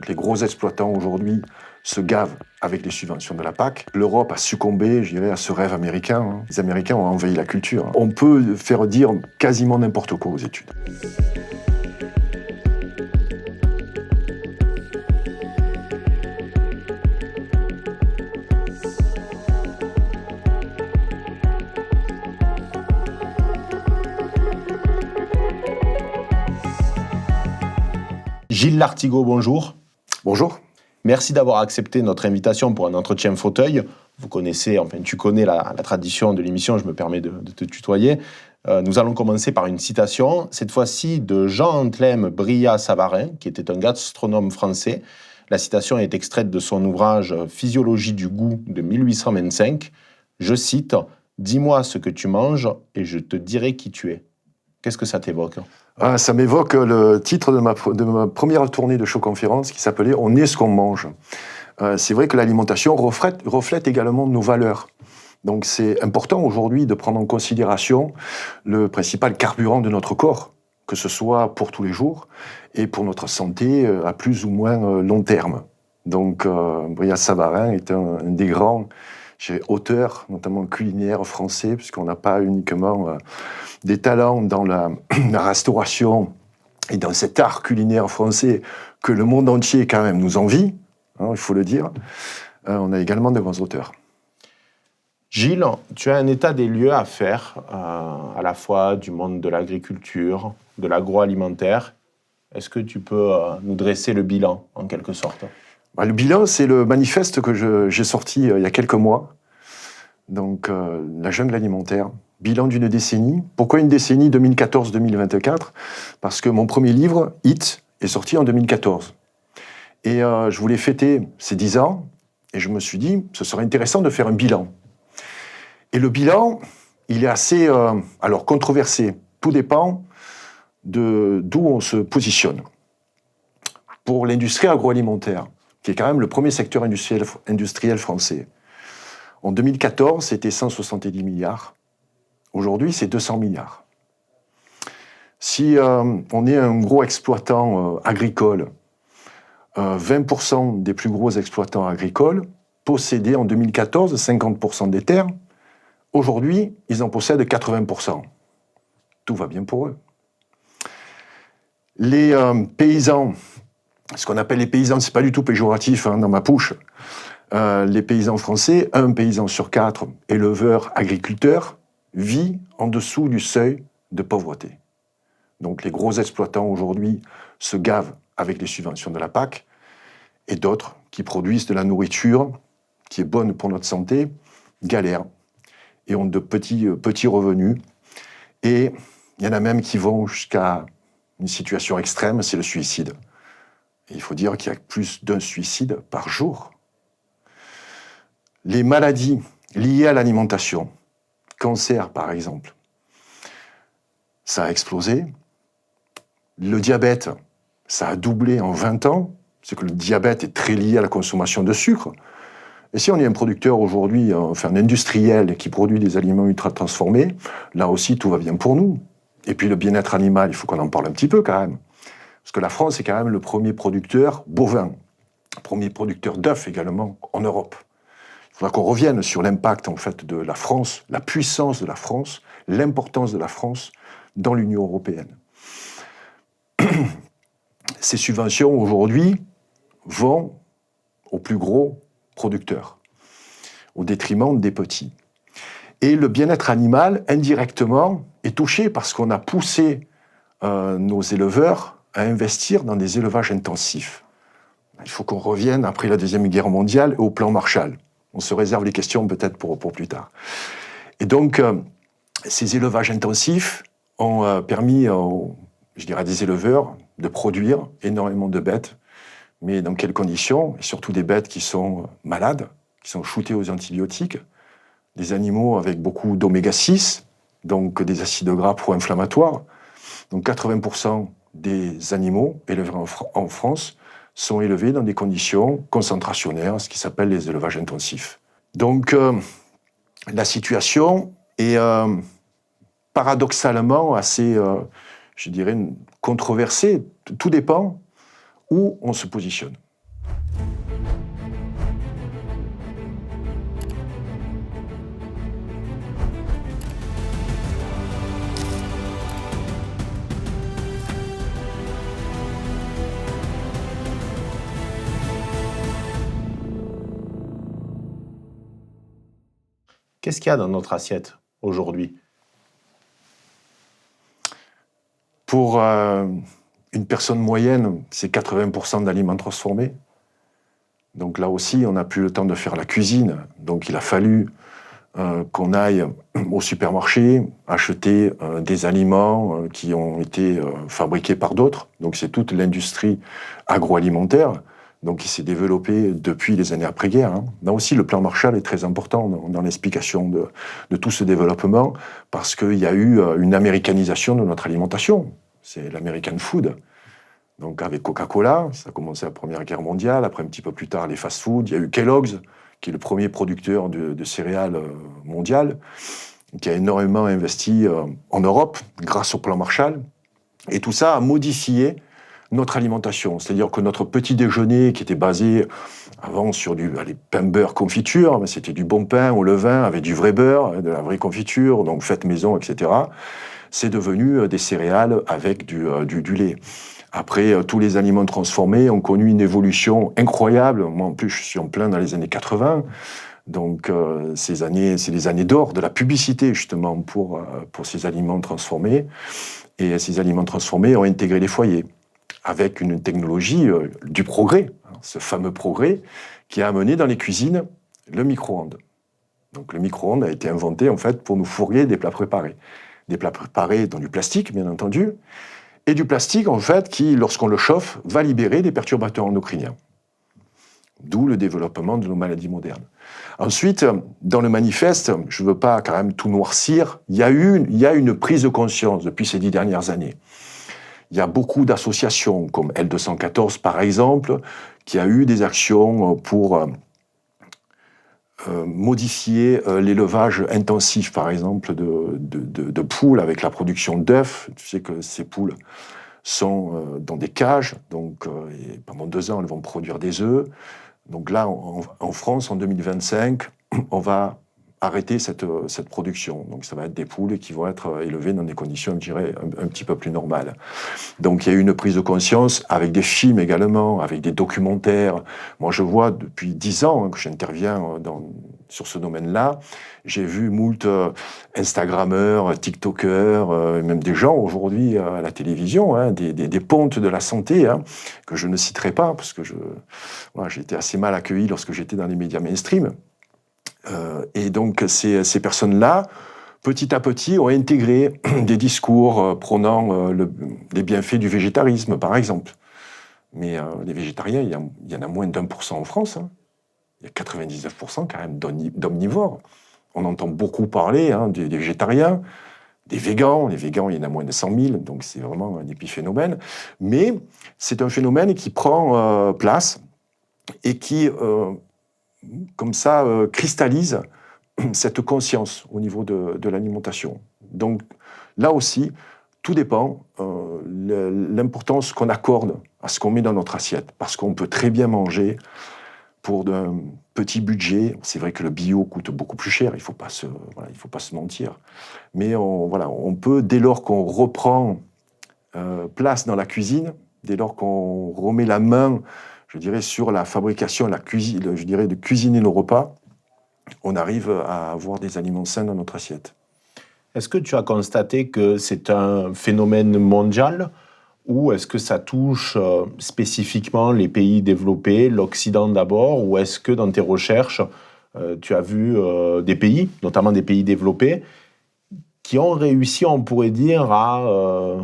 Donc les gros exploitants aujourd'hui se gavent avec les subventions de la PAC. L'Europe a succombé, je dirais, à ce rêve américain. Les Américains ont envahi la culture. On peut faire dire quasiment n'importe quoi aux études. Gilles Lartigot, bonjour. Bonjour. Merci d'avoir accepté notre invitation pour un entretien fauteuil. Tu connais la tradition de l'émission, je me permets de te tutoyer. Nous allons commencer par une citation, cette fois-ci de Jean-Anthelme Brillat-Savarin, qui était un gastronome français. La citation est extraite de son ouvrage « Physiologie du goût » de 1825. Je cite « Dis-moi ce que tu manges et je te dirai qui tu es ». Qu'est-ce que ça t'évoque ? Ça m'évoque le titre de ma première tournée de show-conférence qui s'appelait « On est ce qu'on mange ». C'est vrai que l'alimentation reflète également nos valeurs. Donc c'est important aujourd'hui de prendre en considération le principal carburant de notre corps, que ce soit pour tous les jours et pour notre santé à plus ou moins long terme. Donc Brillat-Savarin est un des grands auteurs, notamment culinaires français, puisqu'on n'a pas uniquement des talents dans la restauration et dans cet art culinaire français que le monde entier quand même nous envie, hein, il faut le dire. On a également de grands auteurs. Gilles, tu as un état des lieux à faire, à la fois du monde de l'agriculture, de l'agroalimentaire. Est-ce que tu peux nous dresser le bilan, en quelque sorte ? Le bilan, c'est le manifeste que j'ai sorti il y a quelques mois. Donc, la jungle alimentaire. Bilan d'une décennie. Pourquoi une décennie 2014-2024 ? Parce que mon premier livre, Hit, est sorti en 2014. Et je voulais fêter ces 10 ans, et je me suis dit, ce serait intéressant de faire un bilan. Et le bilan, il est assez controversé. Tout dépend d'où on se positionne. Pour l'industrie agroalimentaire, qui est quand même le premier secteur industriel français, en 2014, c'était 170 milliards. Aujourd'hui, c'est 200 milliards. Si on est un gros exploitant agricole, 20% des plus gros exploitants agricoles possédaient en 2014 50% des terres. Aujourd'hui, ils en possèdent 80%. Tout va bien pour eux. Les paysans, ce qu'on appelle les paysans, c'est pas du tout péjoratif dans ma bouche. Les paysans français, 1 paysan sur 4 éleveurs, agriculteurs, vit en dessous du seuil de pauvreté. Donc les gros exploitants aujourd'hui se gavent avec les subventions de la PAC et d'autres qui produisent de la nourriture qui est bonne pour notre santé, galèrent et ont de petits revenus. Et il y en a même qui vont jusqu'à une situation extrême, c'est le suicide. Et il faut dire qu'il y a plus d'un suicide par jour. Les maladies liées à l'alimentation, cancer par exemple, ça a explosé. Le diabète, ça a doublé en 20 ans. C'est que le diabète est très lié à la consommation de sucre. Et si on est un producteur aujourd'hui, un industriel qui produit des aliments ultra transformés, là aussi tout va bien pour nous. Et puis le bien-être animal, il faut qu'on en parle un petit peu quand même. Parce que la France est quand même le premier producteur bovin, premier producteur d'œufs également en Europe. Il faudra qu'on revienne sur l'impact en fait de la France, la puissance de la France, l'importance de la France dans l'Union européenne. Ces subventions aujourd'hui vont aux plus gros producteurs, au détriment des petits. Et le bien-être animal, indirectement, est touché parce qu'on a poussé nos éleveurs à investir dans des élevages intensifs. Il faut qu'on revienne, après la Deuxième Guerre mondiale, au plan Marshall. On se réserve les questions peut-être pour plus tard. Et donc, ces élevages intensifs ont permis, à des éleveurs de produire énormément de bêtes. Mais dans quelles conditions ? Et surtout des bêtes qui sont malades, qui sont shootées aux antibiotiques, des animaux avec beaucoup d'oméga 6, donc des acides gras pro-inflammatoires. Donc 80% des animaux élevés en France sont élevés dans des conditions concentrationnaires, ce qui s'appelle les élevages intensifs. Donc la situation est paradoxalement assez, controversée. Tout dépend où on se positionne. Qu'est-ce qu'il y a dans notre assiette aujourd'hui? Pour une personne moyenne, c'est 80% d'aliments transformés. Donc là aussi, on n'a plus le temps de faire la cuisine. Donc il a fallu qu'on aille au supermarché acheter des aliments qui ont été fabriqués par d'autres. Donc c'est toute l'industrie agroalimentaire qui s'est développée depuis les années après-guerre. Hein. Là aussi, le plan Marshall est très important dans l'explication de tout ce développement parce qu'il y a eu une américanisation de notre alimentation. C'est l'American food. Donc avec Coca-Cola, ça a commencé la Première Guerre mondiale, après un petit peu plus tard les fast-foods, il y a eu Kellogg's, qui est le premier producteur de céréales mondial, qui a énormément investi en Europe grâce au plan Marshall. Et tout ça a modifié notre alimentation. C'est-à-dire que notre petit déjeuner, qui était basé avant sur du pain, beurre, confiture, mais c'était du bon pain au levain avec du vrai beurre, de la vraie confiture, donc faite maison, etc., c'est devenu des céréales avec du lait. Après, tous les aliments transformés ont connu une évolution incroyable. Moi, en plus, je suis en plein dans les années 80. Donc, c'est les années d'or de la publicité, justement, pour ces aliments transformés. Et ces aliments transformés ont intégré les foyers, avec une technologie du progrès, hein, ce fameux progrès, qui a amené dans les cuisines le micro-ondes. Donc, le micro-ondes a été inventé, en fait, pour nous fourguer des plats préparés. Des plats préparés dans du plastique, bien entendu, et du plastique, en fait, qui, lorsqu'on le chauffe, va libérer des perturbateurs endocriniens. D'où le développement de nos maladies modernes. Ensuite, dans le manifeste, je ne veux pas quand même tout noircir, il y a une prise de conscience depuis ces 10 dernières années. Il y a beaucoup d'associations, comme L214 par exemple, qui a eu des actions pour modifier l'élevage intensif, par exemple, de poules avec la production d'œufs. Tu sais que ces poules sont dans des cages, donc et pendant 2 ans, elles vont produire des œufs. Donc là, en France, en 2025, on va arrêter cette production. Donc ça va être des poules qui vont être élevées dans des conditions, je dirais, un petit peu plus normales. Donc il y a eu une prise de conscience avec des films également, avec des documentaires. Moi, je vois depuis 10 ans que j'interviens sur ce domaine-là. J'ai vu moult Instagrammeurs, TikTokers, même des gens aujourd'hui à la télévision, hein, des pontes de la santé, hein, que je ne citerai pas, parce que j'ai été assez mal accueilli lorsque j'étais dans les médias mainstream. Et donc ces personnes-là, petit à petit, ont intégré des discours prônant les bienfaits du végétarisme, par exemple. Mais les végétariens, il y en a moins d'1% en France. Hein. Il y a 99% quand même d'omnivores. On entend beaucoup parler des végétariens, des végans. Les végans, il y en a moins de 100 000, donc c'est vraiment un épiphénomène. Mais c'est un phénomène qui prend place et qui, comme ça, cristallise cette conscience au niveau de l'alimentation. Donc là aussi, tout dépend l'importance qu'on accorde à ce qu'on met dans notre assiette. Parce qu'on peut très bien manger pour un petit budget. C'est vrai que le bio coûte beaucoup plus cher, il ne faut pas se mentir. Mais on peut, dès lors qu'on reprend place dans la cuisine, dès lors qu'on remet la main, je dirais, sur la fabrication, la cuisine, je dirais, de cuisiner nos repas, on arrive à avoir des aliments sains dans notre assiette. Est-ce que tu as constaté que c'est un phénomène mondial ou est-ce que ça touche spécifiquement les pays développés, l'Occident d'abord, ou est-ce que dans tes recherches, tu as vu des pays, notamment des pays développés, qui ont réussi, on pourrait dire, à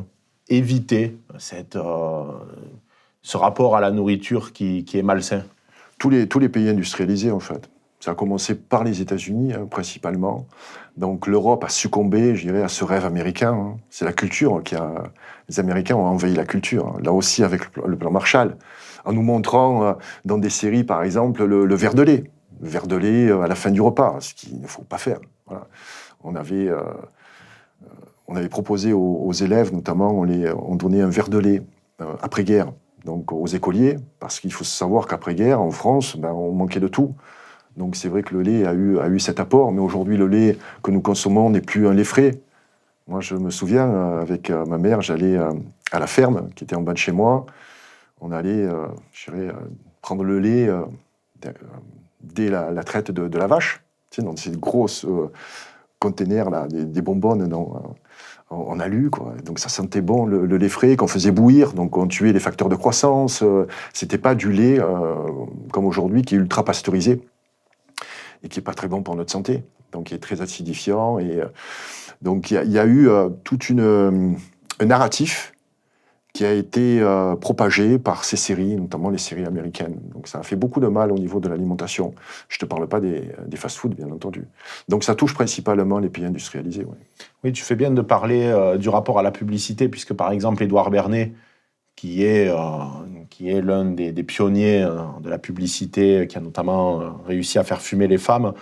éviter ce rapport à la nourriture qui est malsain? Tous les pays industrialisés, en fait. Ça a commencé par les États-Unis, principalement. Donc l'Europe a succombé, je dirais, à ce rêve américain. Hein. C'est la culture qui a... Les Américains ont envahi la culture. Hein. Là aussi, avec le plan Marshall. En nous montrant, dans des séries, par exemple, le verre de lait. Le verre de lait à la fin du repas, ce qu'il ne faut pas faire. Voilà. On avait proposé aux élèves, notamment, on donnait un verre de lait après-guerre, donc aux écoliers, parce qu'il faut savoir qu'après-guerre, en France, on manquait de tout. Donc c'est vrai que le lait a eu cet apport, mais aujourd'hui, le lait que nous consommons n'est plus un lait frais. Moi, je me souviens, avec ma mère, j'allais à la ferme, qui était en bas de chez moi. On allait, prendre le lait dès la traite de la vache. tu sais, dans ces grosses containers là, des bonbonnes en alu, quoi. Donc ça sentait bon le lait frais qu'on faisait bouillir, donc on tuait les facteurs de croissance. C'était pas du lait comme aujourd'hui qui est ultra pasteurisé et qui est pas très bon pour notre santé, donc qui est très acidifiant. Et donc il y a eu tout un narratif qui a été propagé par ces séries, notamment les séries américaines. Donc ça a fait beaucoup de mal au niveau de l'alimentation. Je ne te parle pas des fast-foods, bien entendu. Donc ça touche principalement les pays industrialisés. Ouais. Oui, tu fais bien de parler du rapport à la publicité, puisque par exemple, Édouard Bernet, qui est l'un des pionniers de la publicité, qui a notamment réussi à faire fumer les femmes,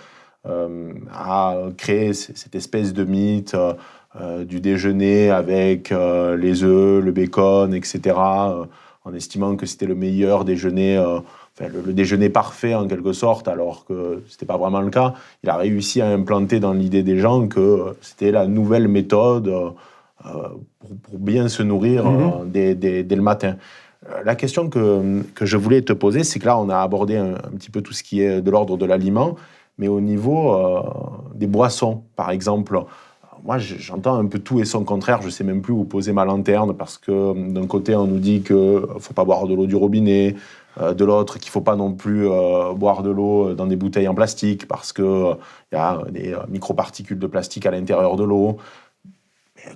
a créé cette espèce de mythe du déjeuner avec les œufs, le bacon, etc., en estimant que c'était le meilleur déjeuner, le déjeuner parfait en quelque sorte, alors que ce n'était pas vraiment le cas. Il a réussi à implanter dans l'idée des gens que c'était la nouvelle méthode pour bien se nourrir dès le matin. La question que je voulais te poser, c'est que là, on a abordé un petit peu tout ce qui est de l'ordre de l'aliment, mais au niveau des boissons, par exemple, moi, j'entends un peu tout et son contraire. Je ne sais même plus où poser ma lanterne parce que d'un côté, on nous dit qu'il ne faut pas boire de l'eau du robinet, de l'autre, qu'il ne faut pas non plus boire de l'eau dans des bouteilles en plastique parce qu'il y a des microparticules de plastique à l'intérieur de l'eau.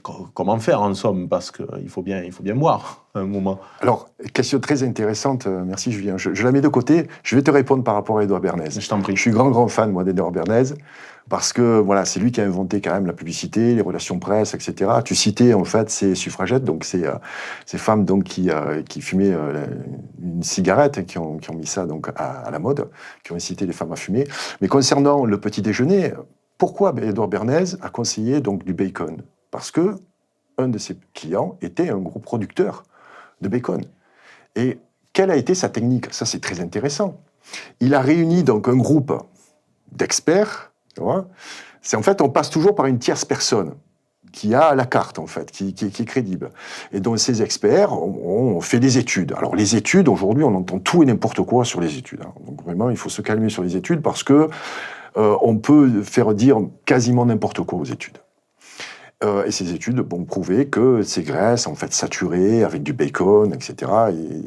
Comment faire en somme? Parce qu'il faut bien boire à un moment. Alors, question très intéressante, merci Julien. Je la mets de côté, je vais te répondre par rapport à Édouard Bernays. Je t'en prie. Je suis grand fan, moi, d'Édouard Bernays, parce que voilà, c'est lui qui a inventé quand même la publicité, les relations presse, etc. Tu citais en fait ces suffragettes, donc ces femmes donc, qui fumaient une cigarette et qui ont mis ça donc, à la mode, qui ont incité les femmes à fumer. Mais concernant le petit déjeuner, pourquoi Édouard Bernays a conseillé donc, du bacon? Parce que un de ses clients était un gros producteur de bacon. Et quelle a été sa technique? Ça, c'est très intéressant. Il a réuni donc un groupe d'experts. Tu vois. C'est en fait, on passe toujours par une tierce personne qui a la carte, en fait, qui est crédible. Et donc, ces experts ont fait des études. Alors, les études, aujourd'hui, on entend tout et n'importe quoi sur les études. Hein. Donc, vraiment, il faut se calmer sur les études parce que on peut faire dire quasiment n'importe quoi aux études. Et ces études ont prouvé que ces graisses, en fait, saturées, avec du bacon, etc.,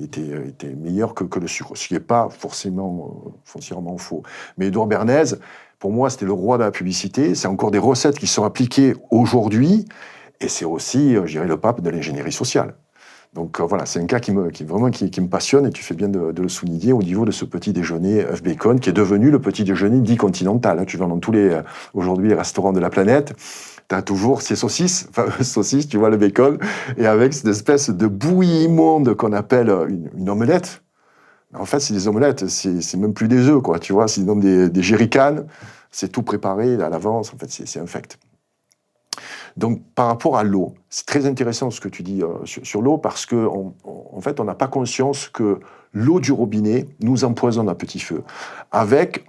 étaient meilleures que le sucre, ce qui n'est pas foncièrement faux. Mais Édouard Bernays, pour moi, c'était le roi de la publicité. C'est encore des recettes qui sont appliquées aujourd'hui, et c'est aussi, je dirais, le pape de l'ingénierie sociale. Donc voilà, c'est un cas qui me passionne, et tu fais bien de le souligner au niveau de ce petit déjeuner œuf bacon, qui est devenu le petit déjeuner dit continental. Tu vas dans tous aujourd'hui, les restaurants de la planète, tu as toujours ces saucisses, tu vois, le bacon, et avec cette espèce de bouillie immonde qu'on appelle une omelette. En fait, c'est des omelettes, c'est même plus des œufs, quoi, tu vois, c'est des jerrycans, c'est tout préparé à l'avance, en fait, c'est infect. Donc, par rapport à l'eau, c'est très intéressant ce que tu dis sur l'eau, parce qu'en fait, on n'a pas conscience que l'eau du robinet nous empoisonne à petit feu, avec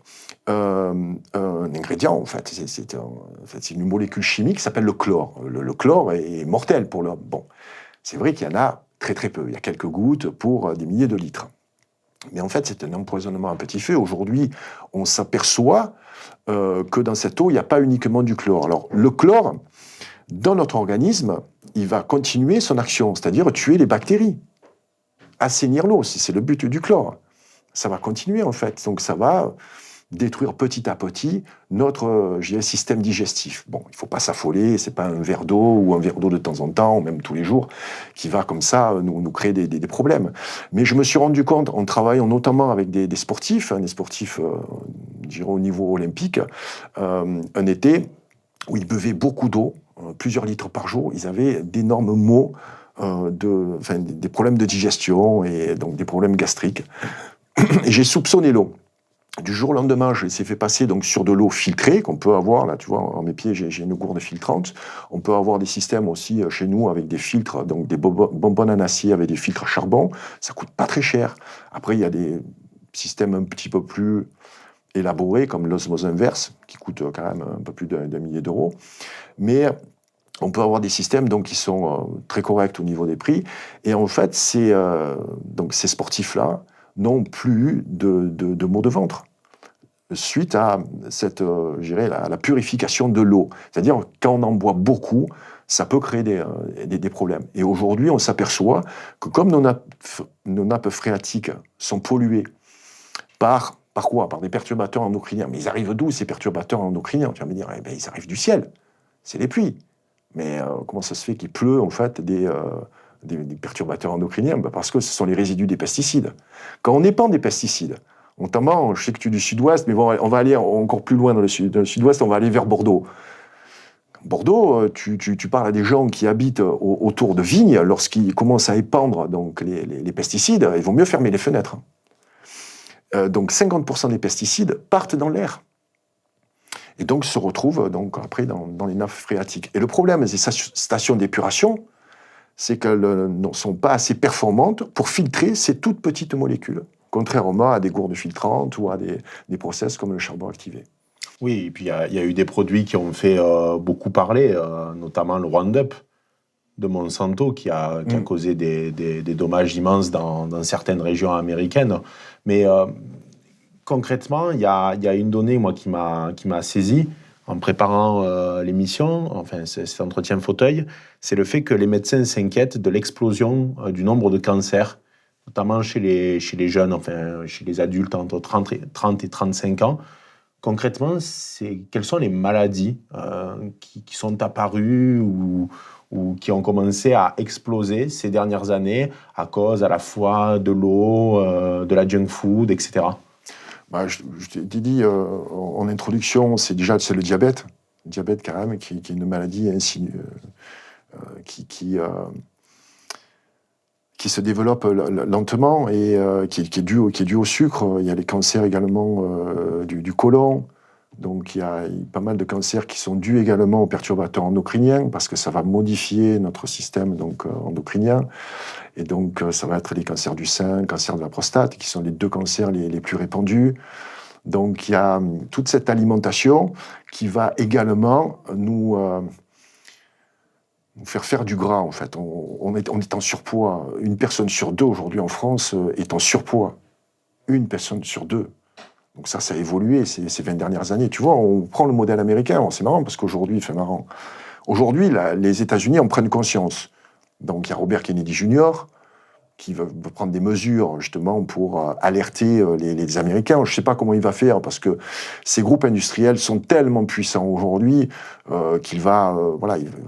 un ingrédient, en fait. C'est une molécule chimique qui s'appelle le chlore. Le chlore est mortel pour l'homme. Bon, c'est vrai qu'il y en a très très peu. Il y a quelques gouttes pour des milliers de litres. Mais en fait, c'est un empoisonnement à petit feu. Aujourd'hui, on s'aperçoit que dans cette eau, il n'y a pas uniquement du chlore. Alors, le chlore, dans notre organisme, il va continuer son action, c'est-à-dire tuer les bactéries, assainir l'eau, c'est le but du chlore. Ça va continuer, en fait. Donc, ça va détruire petit à petit notre système digestif. Bon, il ne faut pas s'affoler, ce n'est pas un verre d'eau ou un verre d'eau de temps en temps, ou même tous les jours, qui va comme ça nous créer des problèmes. Mais je me suis rendu compte, en travaillant notamment avec des sportifs, je dirais au niveau olympique, un été où ils buvaient beaucoup d'eau, plusieurs litres par jour, ils avaient d'énormes maux, des problèmes de digestion et donc des problèmes gastriques. Et j'ai soupçonné l'eau. Du jour au lendemain, je l'ai fait passer donc, sur de l'eau filtrée qu'on peut avoir. Là, tu vois, à mes pieds, j'ai une gourde filtrante. On peut avoir des systèmes aussi chez nous avec des filtres, donc des bonbonnes en acier avec des filtres à charbon. Ça coûte pas très cher. Après, il y a des systèmes un petit peu plus élaborés, comme l'osmose inverse, qui coûte quand même un peu plus d'un millier d'euros. Mais on peut avoir des systèmes donc, qui sont très corrects au niveau des prix. Et en fait, donc, ces sportifs-là n'ont plus de maux de ventre. suite à je dirais, la purification de l'eau. C'est-à-dire, quand on en boit beaucoup, ça peut créer des problèmes. Et aujourd'hui, on s'aperçoit que comme nos nappes phréatiques sont polluées par quoi? Par des perturbateurs endocriniens. Mais ils arrivent d'où, ces perturbateurs endocriniens? Tu vas me dire, eh ben, ils arrivent du ciel. C'est les pluies. Mais comment ça se fait qu'il pleut, en fait, des perturbateurs endocriniens? Ben parce que ce sont les résidus des pesticides. Quand on épand des pesticides, notamment, je sais que tu es du sud-ouest, mais bon, on va aller encore plus loin dans le sud-ouest, on va aller vers Bordeaux. Bordeaux, tu parles à des gens qui habitent autour de vignes, lorsqu'ils commencent à épandre donc, les pesticides, ils vont mieux fermer les fenêtres. Donc 50% des pesticides partent dans l'air. Et donc se retrouvent donc, après dans les nappes phréatiques. Et le problème des stations d'épuration, c'est qu'elles ne sont pas assez performantes pour filtrer ces toutes petites molécules, contrairement à des gourdes filtrantes ou à des process comme le charbon activé. Oui, et puis il y a eu des produits qui ont fait beaucoup parler, notamment le Roundup de Monsanto qui a causé des dommages immenses dans certaines régions américaines. Mais concrètement, il y a une donnée moi, qui m'a saisi en préparant l'émission, enfin cet entretien fauteuil, c'est le fait que les médecins s'inquiètent de l'explosion du nombre de cancers, notamment chez les jeunes, enfin chez les adultes entre 30 et 35 ans. Concrètement, quelles sont les maladies qui sont apparues ou qui ont commencé à exploser ces dernières années à cause à la fois de l'eau, de la junk food, etc. Bah, je t'ai dit en introduction, c'est le diabète. Le diabète, quand même, qui est une maladie qui se développe lentement et qui est due au sucre. Il y a les cancers également du côlon. Donc il y a pas mal de cancers qui sont dus également aux perturbateurs endocriniens parce que ça va modifier notre système donc, endocrinien. Et donc ça va être les cancers du sein, cancer de la prostate, qui sont les deux cancers les plus répandus. Donc il y a toute cette alimentation qui va également nous faire faire du gras, en fait. On est en surpoids. Une personne sur deux, aujourd'hui, en France, est en surpoids. Une personne sur deux. Donc ça a évolué ces 20 dernières années. Tu vois, on prend le modèle américain. C'est marrant, parce qu'aujourd'hui, Aujourd'hui, les États-Unis en prennent conscience. Donc il y a Robert Kennedy Jr., qui veut prendre des mesures justement pour alerter les Américains. Je ne sais pas comment il va faire parce que ces groupes industriels sont tellement puissants aujourd'hui qu'il va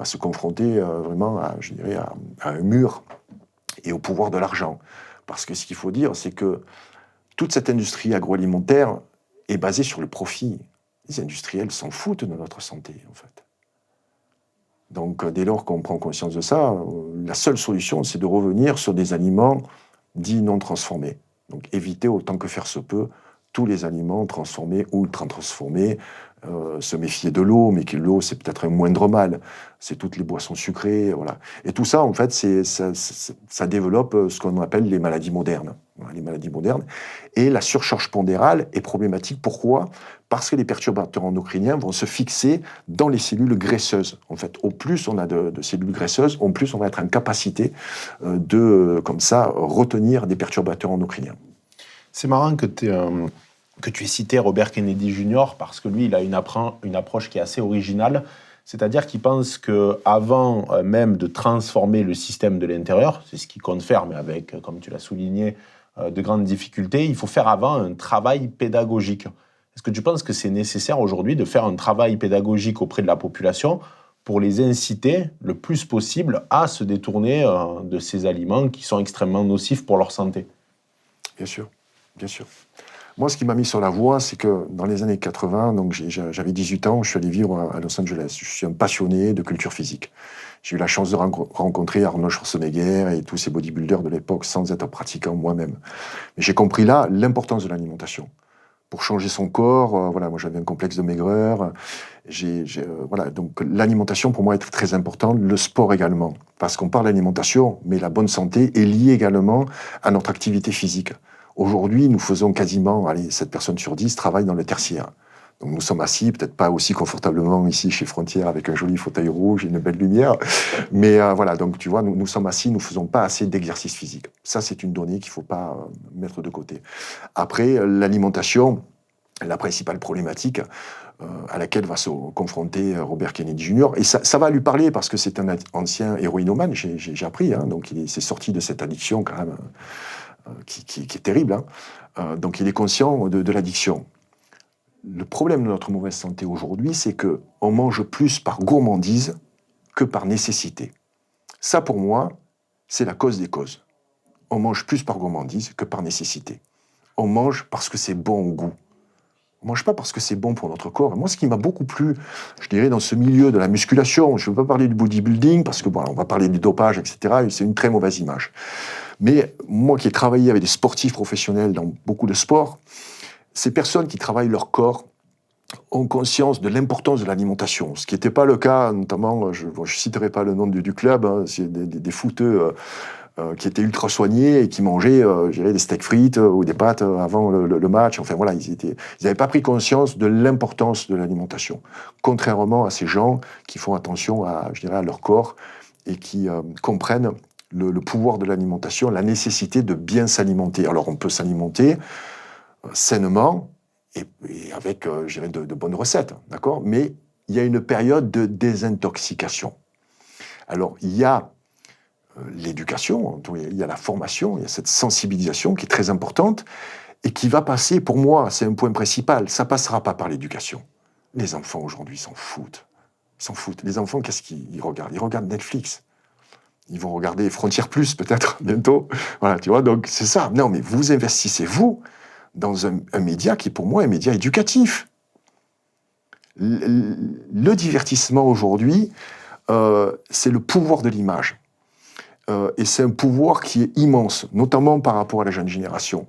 se confronter vraiment je dirais, à un mur et au pouvoir de l'argent. Parce que ce qu'il faut dire, c'est que toute cette industrie agroalimentaire est basée sur le profit. Les industriels s'en foutent de notre santé, en fait. Donc, dès lors qu'on prend conscience de ça, la seule solution, c'est de revenir sur des aliments dits non transformés. Donc, éviter autant que faire se peut tous les aliments transformés ou ultra-transformés, se méfier de l'eau, mais que l'eau, c'est peut-être un moindre mal. C'est toutes les boissons sucrées, voilà. Et tout ça, en fait, ça développe ce qu'on appelle les maladies modernes. Voilà, les maladies modernes. Et la surcharge pondérale est problématique. Pourquoi ? Parce que les perturbateurs endocriniens vont se fixer dans les cellules graisseuses. En fait, au plus on a de cellules graisseuses, au plus on va être en capacité comme ça, retenir des perturbateurs endocriniens. C'est marrant que tu aies cité Robert Kennedy Jr. parce que lui, il a une approche qui est assez originale. C'est-à-dire qu'il pense qu'avant même de transformer le système de l'intérieur, c'est ce qu'il compte faire, mais avec, comme tu l'as souligné, de grandes difficultés, il faut faire avant un travail pédagogique. Est-ce que tu penses que c'est nécessaire aujourd'hui de faire un travail pédagogique auprès de la population pour les inciter le plus possible à se détourner de ces aliments qui sont extrêmement nocifs pour leur santé ? Bien sûr, bien sûr. Moi, ce qui m'a mis sur la voie, c'est que dans les années 80, donc j'avais 18 ans, je suis allé vivre à Los Angeles. Je suis un passionné de culture physique. J'ai eu la chance de rencontrer Arnold Schwarzenegger et tous ces bodybuilders de l'époque sans être pratiquant moi-même. Mais j'ai compris là l'importance de l'alimentation. Pour changer son corps, moi j'avais un complexe de maigreur. Donc l'alimentation pour moi est très importante, le sport également. Parce qu'on parle d'alimentation, mais la bonne santé est liée également à notre activité physique. Aujourd'hui, nous faisons quasiment, 7 personnes sur 10 travaillent dans le tertiaire. Donc nous sommes assis, peut-être pas aussi confortablement ici chez Frontières avec un joli fauteuil rouge et une belle lumière. Mais donc tu vois, nous sommes assis, nous ne faisons pas assez d'exercice physique. Ça, c'est une donnée qu'il ne faut pas mettre de côté. Après, l'alimentation, la principale problématique à laquelle va se confronter Robert Kennedy Jr. Et ça va lui parler parce que c'est un ancien héroïnomane, j'ai appris, hein, donc il s'est sorti de cette addiction quand même qui est terrible. Hein. Donc il est conscient de l'addiction. Le problème de notre mauvaise santé aujourd'hui, c'est qu'on mange plus par gourmandise que par nécessité. Ça, pour moi, c'est la cause des causes. On mange plus par gourmandise que par nécessité. On mange parce que c'est bon au goût. On ne mange pas parce que c'est bon pour notre corps. Et moi, ce qui m'a beaucoup plu, je dirais, dans ce milieu de la musculation, je ne veux pas parler du bodybuilding, parce que on va parler du dopage, etc., et c'est une très mauvaise image. Mais moi qui ai travaillé avec des sportifs professionnels dans beaucoup de sports, ces personnes qui travaillent leur corps ont conscience de l'importance de l'alimentation, ce qui n'était pas le cas, notamment, je ne citerai pas le nom du club, hein, c'est des footeux qui étaient ultra soignés et qui mangeaient des steaks frites ou des pâtes avant le match. Enfin voilà, ils n'avaient pas pris conscience de l'importance de l'alimentation, contrairement à ces gens qui font attention à leur corps et qui comprennent le pouvoir de l'alimentation, la nécessité de bien s'alimenter. Alors on peut s'alimenter sainement et avec de bonnes recettes, d'accord ? Mais il y a une période de désintoxication. Alors il y a l'éducation, il y a la formation, il y a cette sensibilisation qui est très importante et qui va passer, pour moi, c'est un point principal, ça passera pas par l'éducation. Les enfants aujourd'hui s'en foutent. Ils s'en foutent. Les enfants, qu'est-ce qu'ils regardent ? Ils regardent Netflix. Ils vont regarder Frontières Plus, peut-être, bientôt. Voilà, tu vois, donc c'est ça. Non, mais vous investissez, vous, dans un média qui est pour moi un média éducatif. Le divertissement aujourd'hui, c'est le pouvoir de l'image. Et c'est un pouvoir qui est immense, notamment par rapport à la jeune génération.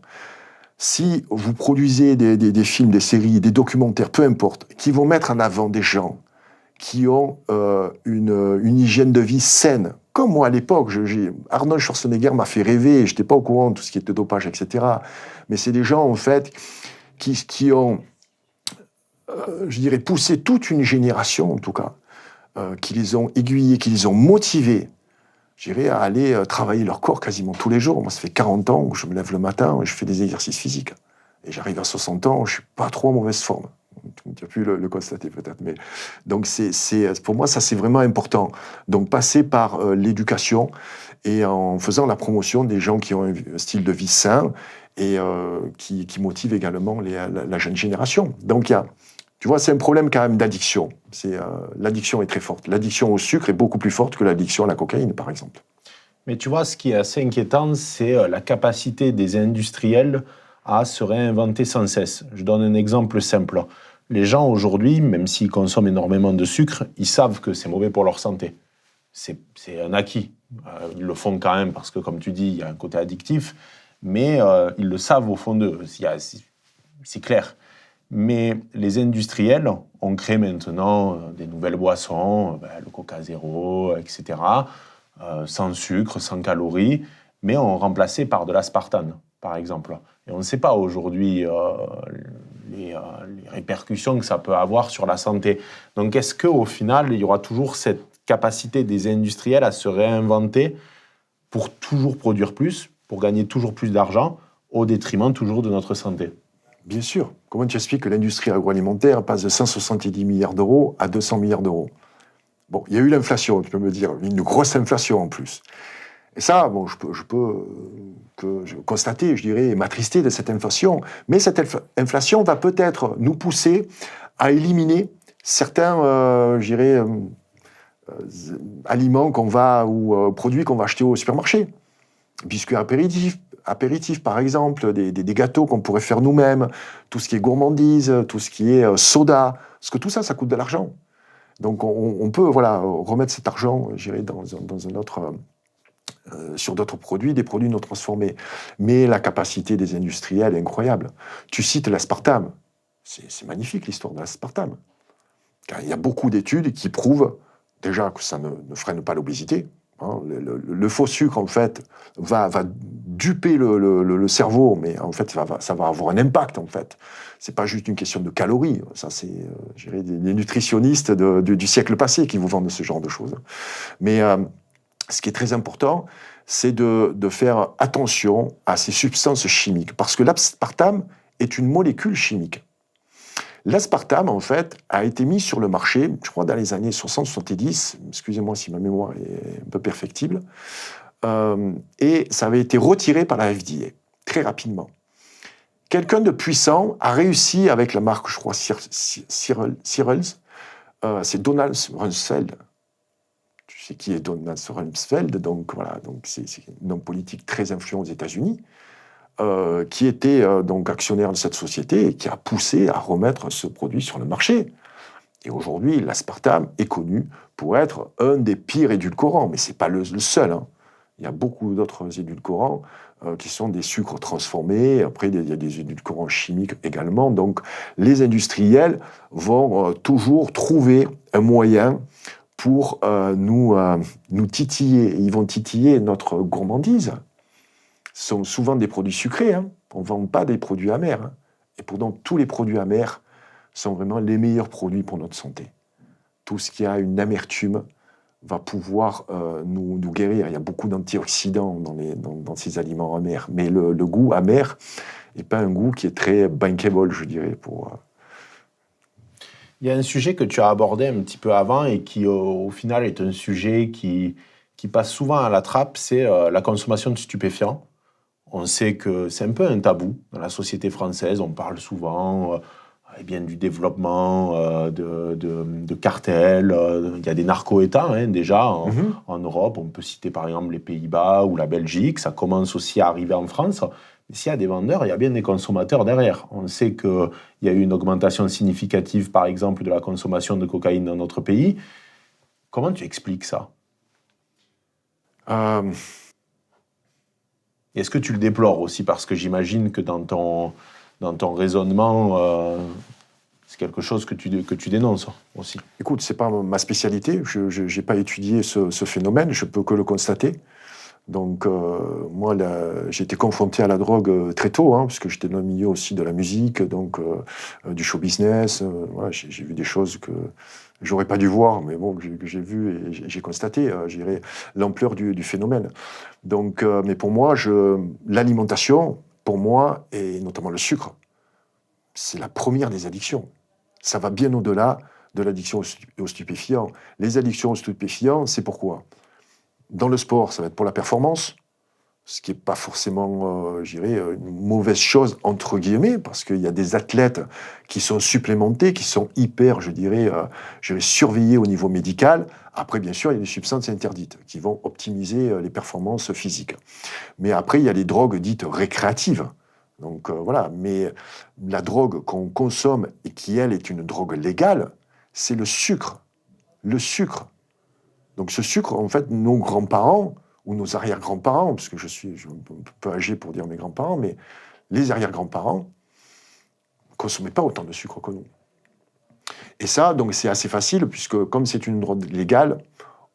Si vous produisez des films, des séries, des documentaires, peu importe, qui vont mettre en avant des gens qui ont une hygiène de vie saine, comme moi à l'époque, Arnold Schwarzenegger m'a fait rêver, je n'étais pas au courant de tout ce qui était dopage, etc. Mais c'est des gens, en fait, qui ont, poussé toute une génération, en tout cas, qui les ont aiguillés, qui les ont motivés, à aller travailler leur corps quasiment tous les jours. Moi, ça fait 40 ans que je me lève le matin et je fais des exercices physiques. Et j'arrive à 60 ans, je ne suis pas trop en mauvaise forme. Tu as pu le constater peut-être. Mais donc, pour moi, ça, c'est vraiment important. Donc, passer par l'éducation et en faisant la promotion des gens qui ont un style de vie sain et qui motivent également la jeune génération. Donc, tu vois, c'est un problème quand même d'addiction. L'addiction est très forte. L'addiction au sucre est beaucoup plus forte que l'addiction à la cocaïne, par exemple. Mais tu vois, ce qui est assez inquiétant, c'est la capacité des industriels à se réinventer sans cesse. Je donne un exemple simple. Les gens aujourd'hui, même s'ils consomment énormément de sucre, ils savent que c'est mauvais pour leur santé. C'est un acquis. Ils le font quand même parce que, comme tu dis, il y a un côté addictif, mais ils le savent au fond d'eux. C'est clair. Mais les industriels ont créé maintenant des nouvelles boissons, le Coca Zéro, etc., sans sucre, sans calories, mais ont remplacé par de l'aspartame, par exemple. Et on ne sait pas aujourd'hui les répercussions que ça peut avoir sur la santé. Donc est-ce qu'au final, il y aura toujours cette capacité des industriels à se réinventer pour toujours produire plus, pour gagner toujours plus d'argent, au détriment toujours de notre santé ? Bien sûr. Comment tu expliques que l'industrie agroalimentaire passe de 170 milliards d'euros à 200 milliards d'euros ? Bon, il y a eu l'inflation, tu peux me dire, une grosse inflation en plus. Et ça, bon, je peux constater, je dirais, et m'attrister de cette inflation. Mais cette inflation va peut-être nous pousser à éliminer certains, aliments ou produits qu'on va acheter au supermarché. Biscuits apéritifs, par exemple, des gâteaux qu'on pourrait faire nous-mêmes, tout ce qui est gourmandise, tout ce qui est soda, parce que tout ça, ça coûte de l'argent. Donc on peut remettre cet argent, dans un autre, sur d'autres produits, des produits non transformés. Mais la capacité des industriels est incroyable. Tu cites l'aspartame. C'est magnifique l'histoire de l'aspartame. Car il y a beaucoup d'études qui prouvent déjà que ça ne freine pas l'obésité. Hein, le faux sucre, en fait, va duper le cerveau, mais en fait, ça va avoir un impact, en fait. C'est pas juste une question de calories. Ça, c'est, des nutritionnistes du siècle passé qui vous vendent ce genre de choses. Mais ce qui est très important, c'est de faire attention à ces substances chimiques, parce que l'aspartame est une molécule chimique. L'aspartame, en fait, a été mis sur le marché, je crois, dans les années 60-70, excusez-moi si ma mémoire est un peu perfectible, et ça avait été retiré par la FDA, très rapidement. Quelqu'un de puissant a réussi avec la marque, je crois, Cyrils, c'est Donald Rumsfeld. Tu sais qui est Donald Rumsfeld, donc voilà, donc c'est un homme politique très influent aux États-Unis, qui était donc actionnaire de cette société et qui a poussé à remettre ce produit sur le marché. Et aujourd'hui, l'aspartame est connu pour être un des pires édulcorants, mais ce n'est pas le seul. Hein. Il y a beaucoup d'autres édulcorants qui sont des sucres transformés. Après, il y a des édulcorants chimiques également. Donc, les industriels vont toujours trouver un moyen pour nous titiller. Ils vont titiller notre gourmandise. Ce sont souvent des produits sucrés. Hein. On ne vend pas des produits amers. Hein. Et pourtant, tous les produits amers sont vraiment les meilleurs produits pour notre santé. Tout ce qui a une amertume va pouvoir nous guérir. Il y a beaucoup d'antioxydants dans ces aliments amers. Mais le goût amer n'est pas un goût qui est très bankable, je dirais. Il y a un sujet que tu as abordé un petit peu avant et qui, au final, est un sujet qui passe souvent à la trappe, c'est la consommation de stupéfiants. On sait que c'est un peu un tabou dans la société française. On parle souvent du développement de cartels. Il y a des narco-États déjà en Europe. On peut citer par exemple les Pays-Bas ou la Belgique. Ça commence aussi à arriver en France. Mais s'il y a des vendeurs, il y a bien des consommateurs derrière. On sait qu'il y a eu une augmentation significative, par exemple, de la consommation de cocaïne dans notre pays. Comment tu expliques ça ? Est-ce que tu le déplores aussi ? Parce que j'imagine que dans ton raisonnement, c'est quelque chose que tu dénonces aussi. Écoute, ce n'est pas ma spécialité. Je n'ai pas étudié ce phénomène. Je ne peux que le constater. Donc, moi, j'ai été confronté à la drogue très tôt, parce que j'étais dans le milieu aussi de la musique, donc du show business. Voilà, j'ai vu des choses que j'aurais pas dû voir, mais bon, que j'ai vu et j'ai constaté, je dirais, l'ampleur du phénomène. Donc, mais pour moi, l'alimentation, pour moi, et notamment le sucre, c'est la première des addictions. Ça va bien au-delà de l'addiction aux stupéfiants. Les addictions aux stupéfiants, c'est pourquoi ? Dans le sport, ça va être pour la performance, ce qui n'est pas forcément, je dirais, une mauvaise chose, entre guillemets, parce qu'il y a des athlètes qui sont supplémentés, qui sont hyper, je dirais, surveillés au niveau médical. Après, bien sûr, il y a des substances interdites qui vont optimiser les performances physiques. Mais après, il y a les drogues dites récréatives. Donc voilà, mais la drogue qu'on consomme et qui, elle, est une drogue légale, c'est le sucre. Le sucre. Donc ce sucre, en fait, nos grands-parents, ou nos arrière-grands-parents, parce que je suis un peu âgé pour dire mes grands-parents, mais les arrière-grands-parents ne consommaient pas autant de sucre que nous. Et ça, donc c'est assez facile, puisque comme c'est une drogue légale,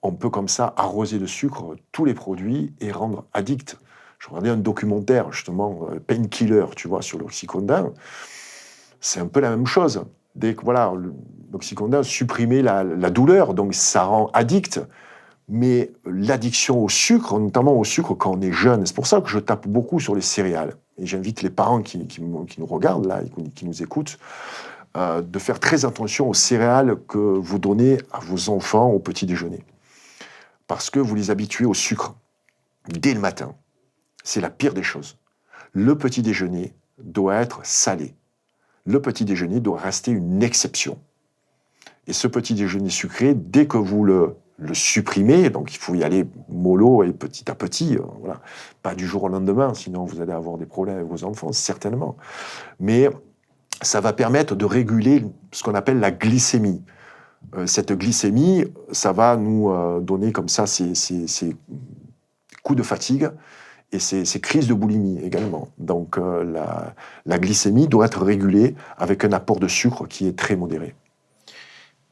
on peut comme ça arroser de sucre tous les produits et rendre addicts. Je regardais un documentaire, justement, Painkiller, tu vois, sur l'oxycodone. C'est un peu la même chose. Dès que, voilà, l'oxycodone supprimait la douleur, donc ça rend addict. Mais l'addiction au sucre, notamment au sucre quand on est jeune, c'est pour ça que je tape beaucoup sur les céréales. Et j'invite les parents qui nous regardent, là, et qui nous écoutent, de faire très attention aux céréales que vous donnez à vos enfants au petit déjeuner. Parce que vous les habituez au sucre dès le matin. C'est la pire des choses. Le petit déjeuner doit être salé. Le petit déjeuner doit rester une exception. Et ce petit déjeuner sucré, dès que vous le supprimez, donc il faut y aller mollo et petit à petit, voilà. Pas du jour au lendemain, sinon vous allez avoir des problèmes avec vos enfants, certainement. Mais ça va permettre de réguler ce qu'on appelle la glycémie. Cette glycémie, ça va nous donner comme ça ces coups de fatigue et ces crises de boulimie également. Donc la glycémie doit être régulée avec un apport de sucre qui est très modéré.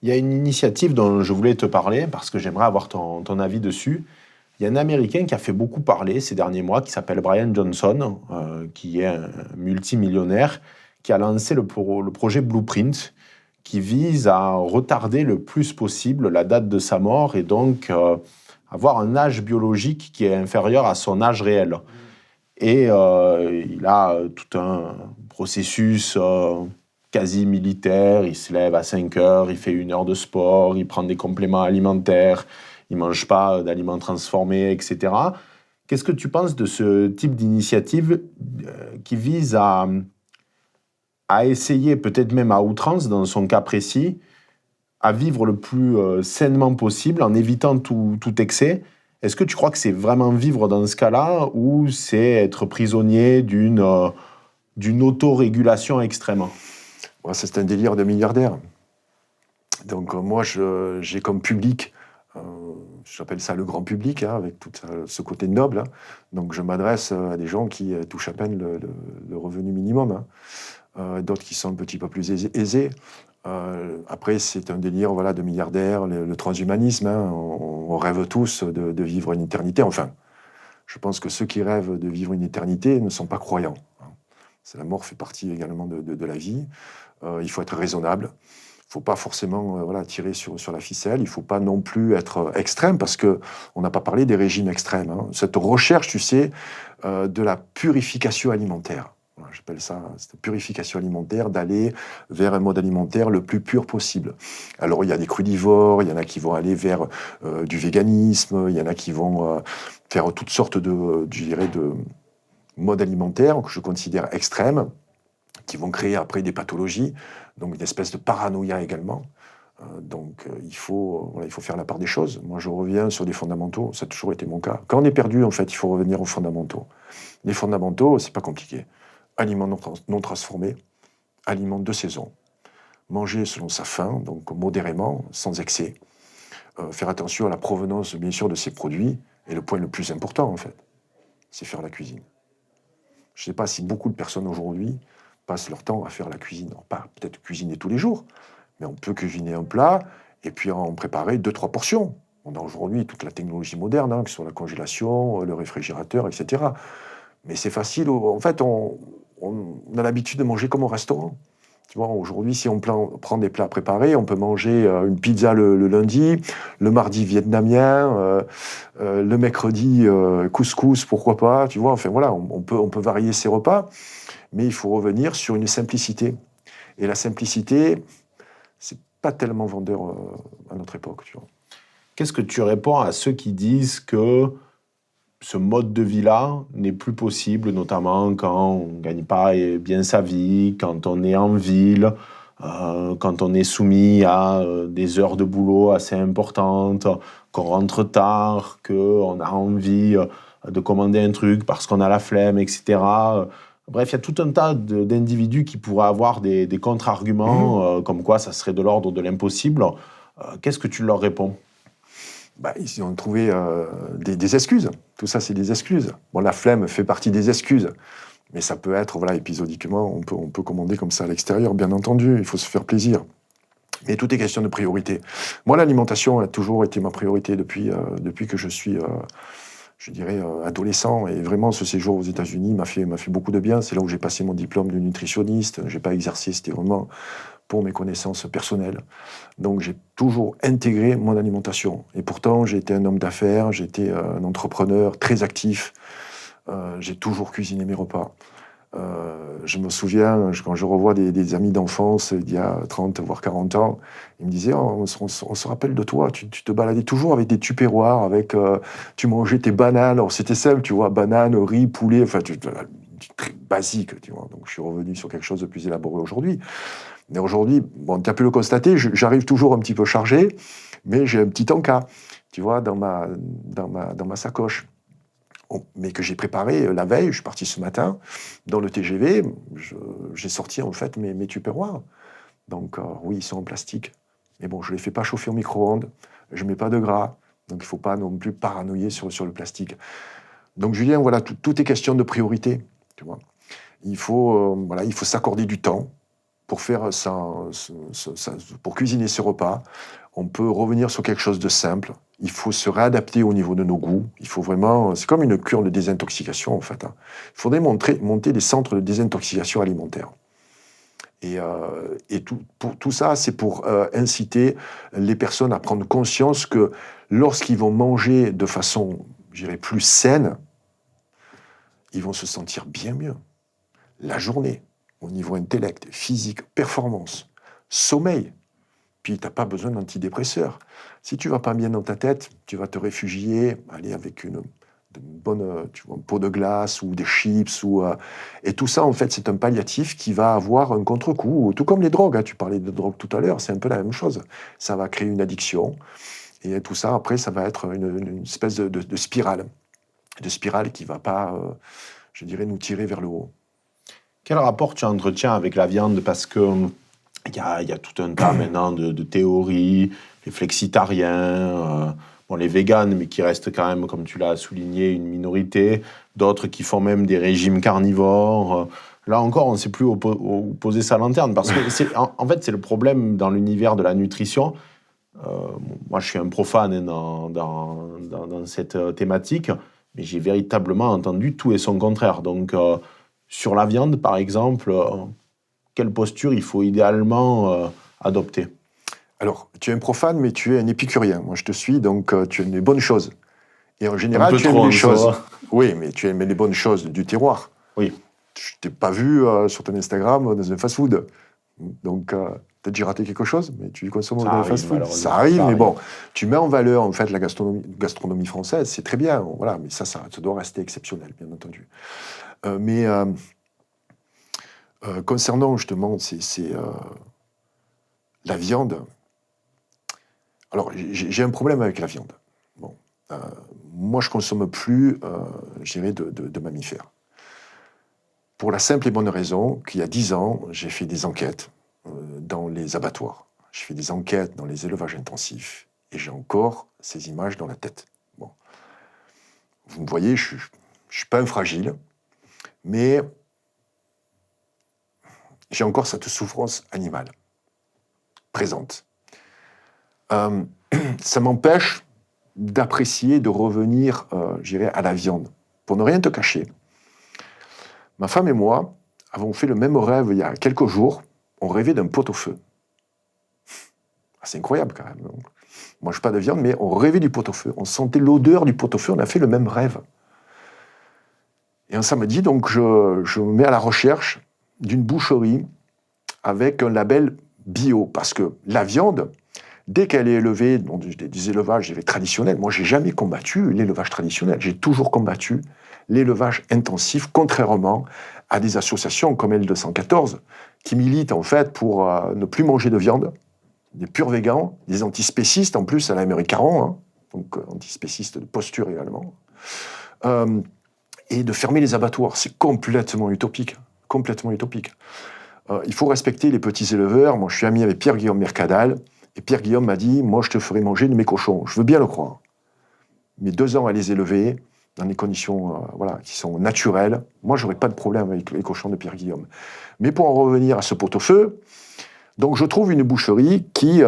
Il y a une initiative dont je voulais te parler, parce que j'aimerais avoir ton avis dessus. Il y a un Américain qui a fait beaucoup parler ces derniers mois, qui s'appelle Brian Johnson, qui est un multimillionnaire, qui a lancé le projet Blueprint, qui vise à retarder le plus possible la date de sa mort et donc avoir un âge biologique qui est inférieur à son âge réel. Et il a tout un processus quasi militaire, il se lève à 5 heures, il fait 1 heure de sport, il prend des compléments alimentaires, il ne mange pas d'aliments transformés, etc. Qu'est-ce que tu penses de ce type d'initiative qui vise à essayer, peut-être même à outrance, dans son cas précis, à vivre le plus sainement possible en évitant tout excès? Est-ce que tu crois que c'est vraiment vivre dans ce cas-là ou c'est être prisonnier d'une autorégulation extrême? Ouais, c'est un délire de milliardaire. Donc moi, j'ai comme public, j'appelle ça le grand public, hein, avec tout ce côté noble. Hein. Donc je m'adresse à des gens qui touchent à peine le revenu minimum, hein. D'autres qui sont un petit peu plus aisés. Après, c'est un délire voilà, de milliardaires, le transhumanisme. Hein. On rêve tous de vivre une éternité. Enfin, je pense que ceux qui rêvent de vivre une éternité ne sont pas croyants. Hein. La mort fait partie également de la vie. Il faut être raisonnable. Il ne faut pas forcément voilà, tirer sur la ficelle. Il ne faut pas non plus être extrême, parce qu'on n'a pas parlé des régimes extrêmes. Hein. Cette recherche, tu sais, de la purification alimentaire. Voilà, j'appelle ça cette purification alimentaire, d'aller vers un mode alimentaire le plus pur possible. Alors, il y a des crudivores, il y en a qui vont aller vers du véganisme, il y en a qui vont faire toutes sortes de modes alimentaires que je considère extrêmes, qui vont créer après des pathologies, donc une espèce de paranoïa également. Il faut faire la part des choses. Moi, je reviens sur des fondamentaux, ça a toujours été mon cas. Quand on est perdu, en fait, il faut revenir aux fondamentaux. Les fondamentaux, c'est pas compliqué. Aliments non transformés, aliments de saison, manger selon sa faim, donc modérément, sans excès. Faire attention à la provenance, bien sûr, de ces produits. Et le point le plus important, en fait, c'est faire la cuisine. Je ne sais pas si beaucoup de personnes aujourd'hui passent leur temps à faire la cuisine. Alors, pas peut-être cuisiner tous les jours, mais on peut cuisiner un plat et puis en préparer 2-3 portions. On a aujourd'hui toute la technologie moderne, hein, que ce soit la congélation, le réfrigérateur, etc. Mais c'est facile. En fait, on a l'habitude de manger comme au restaurant. Tu vois, aujourd'hui, si on prend des plats préparés, on peut manger une pizza le lundi, le mardi vietnamien, le mercredi couscous, pourquoi pas. Tu vois, enfin voilà, on peut varier ses repas, mais il faut revenir sur une simplicité. Et la simplicité, c'est pas tellement vendeur à notre époque. Tu vois. Qu'est-ce que tu réponds à ceux qui disent que ce mode de vie-là n'est plus possible, notamment quand on ne gagne pas bien sa vie, quand on est en ville, quand on est soumis à des heures de boulot assez importantes, qu'on rentre tard, qu'on a envie de commander un truc parce qu'on a la flemme, etc. Bref, il y a tout un tas d'individus qui pourraient avoir des contre-arguments, comme quoi ça serait de l'ordre de l'impossible. Qu'est-ce que tu leur réponds ? Ils ont trouvé des excuses. Tout ça, c'est des excuses. Bon, la flemme fait partie des excuses. Mais ça peut être, voilà, épisodiquement, on peut commander comme ça à l'extérieur, bien entendu. Il faut se faire plaisir. Mais tout est question de priorité. Moi, l'alimentation a toujours été ma priorité depuis que je suis, je dirais, adolescent. Et vraiment, ce séjour aux États-Unis m'a fait beaucoup de bien. C'est là où j'ai passé mon diplôme de nutritionniste. Je n'ai pas exercé, c'était vraiment pour mes connaissances personnelles. Donc j'ai toujours intégré mon alimentation. Et pourtant, j'ai été un homme d'affaires, j'ai été un entrepreneur très actif. J'ai toujours cuisiné mes repas. Je me souviens, quand je revois des amis d'enfance il y a 30, voire 40 ans, ils me disaient oh, on se rappelle de toi, tu te baladais toujours avec des tupperwares, tu mangeais tes bananes. Alors c'était simple, tu vois, bananes, riz, poulet, enfin, très basique, tu vois. Donc je suis revenu sur quelque chose de plus élaboré aujourd'hui. Mais aujourd'hui, bon, tu as pu le constater, j'arrive toujours un petit peu chargé, mais j'ai un petit encas, tu vois, dans ma sacoche. Mais que j'ai préparé la veille, je suis parti ce matin, dans le TGV, j'ai sorti en fait mes tupperwares. Donc oui, ils sont en plastique. Mais bon, je ne les fais pas chauffer au micro-ondes, je ne mets pas de gras, donc il ne faut pas non plus paranoïer sur le plastique. Donc Julien, voilà, tout est question de priorité, tu vois. Il faut s'accorder du temps pour faire pour cuisiner ses repas. On peut revenir sur quelque chose de simple. Il faut se réadapter au niveau de nos goûts. Il faut vraiment, c'est comme une cure de désintoxication en fait. Il faudrait monter des centres de désintoxication alimentaire. Et tout ça, c'est pour inciter les personnes à prendre conscience que lorsqu'ils vont manger de façon, je dirais, plus saine, ils vont se sentir bien mieux la journée. au niveau intellect, physique, performance, sommeil. Puis tu n'as pas besoin d'antidépresseurs. Si tu vas pas bien dans ta tête, tu vas te réfugier, aller avec une bonne peau de glace ou des chips. Et tout ça, en fait, c'est un palliatif qui va avoir un contre-coup. Tout comme les drogues, hein. Tu parlais de drogue tout à l'heure, c'est un peu la même chose. Ça va créer une addiction. Et tout ça, après, ça va être une espèce de spirale. De spirale qui ne va pas, je dirais, nous tirer vers le haut. Quel rapport tu entretiens avec la viande? Parce que il y a tout un tas maintenant de théories, les flexitariens, les véganes, mais qui restent quand même, comme tu l'as souligné, une minorité, d'autres qui font même des régimes carnivores. Là encore, on ne sait plus où poser sa lanterne, parce que en fait, c'est le problème dans l'univers de la nutrition. Moi, je suis un profane dans cette thématique, mais j'ai véritablement entendu tout et son contraire. Donc, sur la viande, par exemple, quelle posture il faut idéalement adopter? Alors, tu es un profane, mais tu es un épicurien. Moi, je te suis, donc tu aimes les bonnes choses. Et en général, tu aimes les choses. Oui, mais tu aimes les bonnes choses du terroir. Oui. Je t'ai pas vu sur ton Instagram dans un fast-food. Donc, tu as déjà raté quelque chose, mais tu consommes dans un fast-food. Ça arrive, mais bon, tu mets en valeur, en fait, la gastronomie française, c'est très bien, voilà, mais ça doit rester exceptionnel, bien entendu. Mais concernant, justement, la viande, alors, j'ai un problème avec la viande. Bon, moi, je consomme plus, je dirais, de mammifères. Pour la simple et bonne raison qu'il y a 10 ans, j'ai fait des enquêtes dans les abattoirs. J'ai fait des enquêtes dans les élevages intensifs. Et j'ai encore ces images dans la tête. Bon. Vous me voyez, je ne suis pas un fragile, mais j'ai encore cette souffrance animale présente. Ça m'empêche d'apprécier, de revenir, je dirais, à la viande. Pour ne rien te cacher, ma femme et moi avons fait le même rêve il y a quelques jours. On rêvait d'un pot-au-feu. C'est incroyable quand même. Moi, je ne mange pas de viande, mais on rêvait du pot-au-feu. On sentait l'odeur du pot-au-feu, on a fait le même rêve. Et un samedi, donc, je me mets à la recherche d'une boucherie avec un label bio. Parce que la viande, dès qu'elle est élevée dans des élevages traditionnels, moi, je n'ai jamais combattu l'élevage traditionnel. J'ai toujours combattu l'élevage intensif, contrairement à des associations comme L214, qui militent en fait pour ne plus manger de viande, des purs végans, des antispécistes en plus à l'Amérique Caron, hein, donc antispécistes de posture également, et de fermer les abattoirs. C'est complètement utopique, complètement utopique. Il faut respecter les petits éleveurs. Moi, je suis ami avec Pierre-Guillaume Mercadal, et Pierre-Guillaume m'a dit « Moi, je te ferai manger de mes cochons. » Je veux bien le croire. Mais 2 ans à les élever, dans des conditions qui sont naturelles, moi, je n'aurais pas de problème avec les cochons de Pierre-Guillaume. Mais pour en revenir à ce pot-au-feu, donc je trouve une boucherie qui,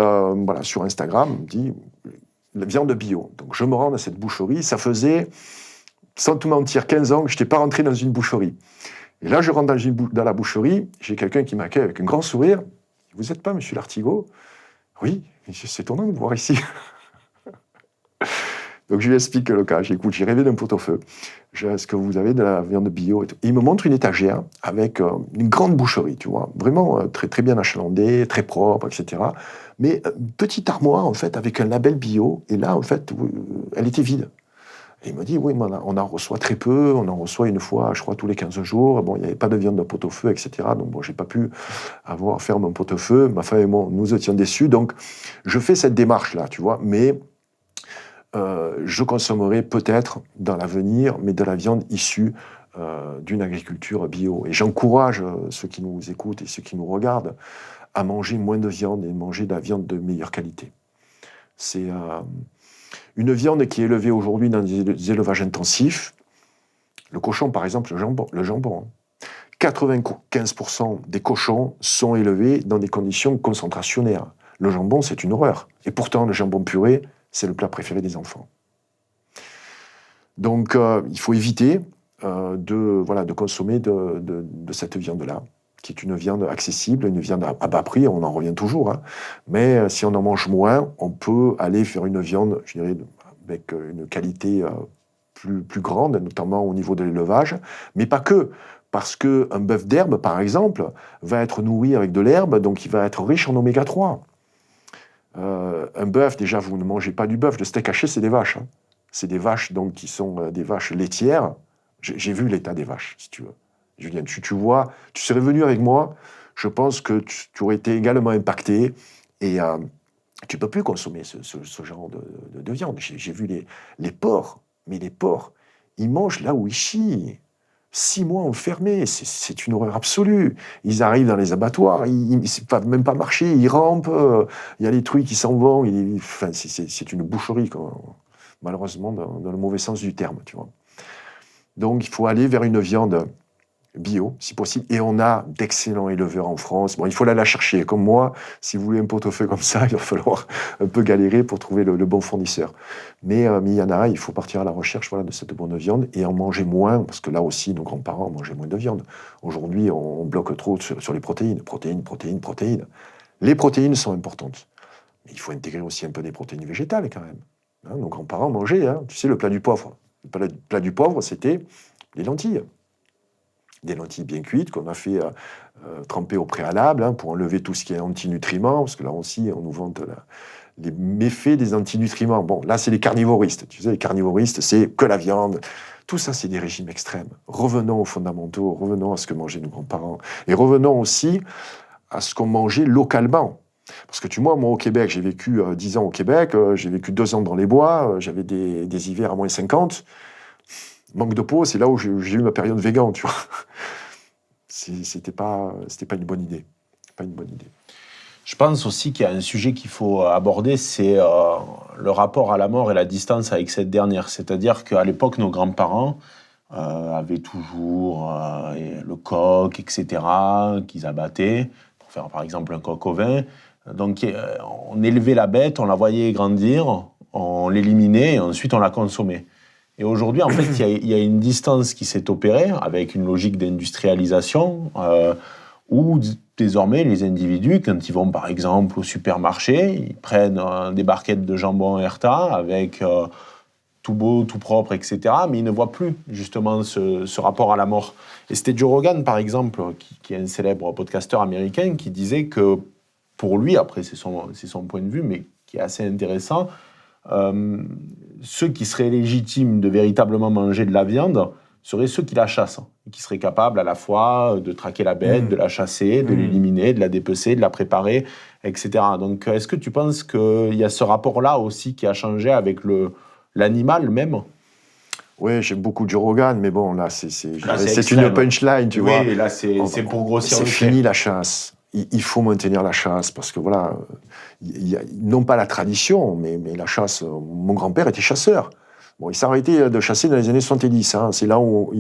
sur Instagram, dit la viande bio. Donc je me rends à cette boucherie. Ça faisait, sans te mentir, 15 ans que je n'étais pas rentré dans une boucherie. Et là, je rentre dans la boucherie, j'ai quelqu'un qui m'accueille avec un grand sourire. « Vous n'êtes pas monsieur Lartigot ?»« Oui, c'est étonnant de vous voir ici. » Donc je lui explique le cas. J'écoute, j'ai rêvé d'un pot-au-feu. Est-ce que vous avez de la viande bio et tout. Et il me montre une étagère avec une grande boucherie, tu vois, vraiment très, très bien achalandée, très propre, etc. Mais une petite armoire, en fait, avec un label bio. Et là, en fait, elle était vide. Et il me dit, oui, mais on en reçoit très peu. On en reçoit une fois, je crois, tous les 15 jours. Bon, il n'y avait pas de viande de pot-au-feu, etc. Donc, bon, j'ai pas pu faire mon pot-au-feu. Ma femme et moi, nous étions déçus. Donc, je fais cette démarche-là, tu vois. Mais je consommerai peut-être dans l'avenir, mais de la viande issue d'une agriculture bio. Et j'encourage ceux qui nous écoutent et ceux qui nous regardent à manger moins de viande et manger de la viande de meilleure qualité. C'est une viande qui est élevée aujourd'hui dans des élevages intensifs. Le cochon, par exemple, le jambon. 95% des cochons sont élevés dans des conditions concentrationnaires. Le jambon, c'est une horreur. Et pourtant, le jambon puré, c'est le plat préféré des enfants. Donc, il faut éviter de consommer de cette viande-là, qui est une viande accessible, une viande à bas prix, on en revient toujours. Hein. Mais si on en mange moins, on peut aller faire une viande, je dirais, avec une qualité plus grande, notamment au niveau de l'élevage, mais pas que. Parce qu'un bœuf d'herbe, par exemple, va être nourri avec de l'herbe, donc il va être riche en oméga 3. Un bœuf, déjà, vous ne mangez pas du bœuf. Le steak haché, c'est des vaches. Hein. C'est des vaches donc, qui sont des vaches laitières. J'ai vu l'état des vaches, si tu veux. Julien, tu vois, tu serais venu avec moi, je pense que tu aurais été également impacté. Et tu ne peux plus consommer ce genre de viande. J'ai vu les porcs, mais les porcs, ils mangent là où ils chient. 6 mois enfermés, c'est une horreur absolue. Ils arrivent dans les abattoirs, ils ne savent même pas marcher, ils rampent, il y a les truies qui s'en vont. Enfin, c'est une boucherie, quoi. Malheureusement, dans le mauvais sens du terme. Tu vois. Donc, il faut aller vers une viande bio, si possible. Et on a d'excellents éleveurs en France. Bon, il faut aller la chercher. Comme moi, si vous voulez un pot-au-feu comme ça, il va falloir un peu galérer pour trouver le bon fournisseur. Mais il y en a, il faut partir à la recherche voilà, de cette bonne viande et en manger moins, parce que là aussi, nos grands-parents mangeaient moins de viande. Aujourd'hui, on bloque trop sur les protéines. Protéines. Les protéines sont importantes. Mais il faut intégrer aussi un peu des protéines végétales, quand même. Hein, nos grands-parents mangeaient, hein, tu sais, le plat du pauvre. Le plat du pauvre, c'était les lentilles. Des lentilles bien cuites qu'on a fait tremper au préalable hein, pour enlever tout ce qui est antinutriments, parce que là aussi, on nous vante les méfaits des antinutriments. Bon, là, c'est les carnivoristes. Tu sais, les carnivoristes, c'est que la viande. Tout ça, c'est des régimes extrêmes. Revenons aux fondamentaux, revenons à ce que mangeaient nos grands-parents. Et revenons aussi à ce qu'on mangeait localement. Parce que moi, au Québec, j'ai vécu 10 ans au Québec, j'ai vécu 2 ans dans les bois, j'avais des hivers à moins 50. Manque de peau, c'est là où j'ai eu ma période végan, tu vois. C'était pas une bonne idée. Pas une bonne idée. Je pense aussi qu'il y a un sujet qu'il faut aborder, c'est le rapport à la mort et la distance avec cette dernière. C'est-à-dire qu'à l'époque, nos grands-parents avaient toujours le coq, etc., qu'ils abattaient pour faire par exemple un coq au vin. Donc on élevait la bête, on la voyait grandir, on l'éliminait et ensuite on la consommait. Et aujourd'hui, en fait, il y a une distance qui s'est opérée avec une logique d'industrialisation où désormais les individus, quand ils vont par exemple au supermarché, ils prennent des barquettes de jambon Herta avec tout beau, tout propre, etc. Mais ils ne voient plus justement ce rapport à la mort. Et c'était Joe Rogan, par exemple, qui est un célèbre podcasteur américain, qui disait que pour lui, après c'est son point de vue, mais qui est assez intéressant, ceux qui seraient légitimes de véritablement manger de la viande seraient ceux qui la chassent, qui seraient capables à la fois de traquer la bête, de la chasser, de l'éliminer, de la dépecer, de la préparer, etc. Donc, est-ce que tu penses qu'il y a ce rapport-là aussi qui a changé avec l'animal même ? Oui, j'aime beaucoup Joe Rogan, mais bon, là, c'est extrême. Une punchline, tu vois. Oui, là, c'est pour grossir le trait. C'est fini la chasse. Il faut maintenir la chasse, parce que voilà, non pas la tradition, mais la chasse. Mon grand-père était chasseur. Bon, il s'est arrêté de chasser dans les années 70. Hein. C'est là où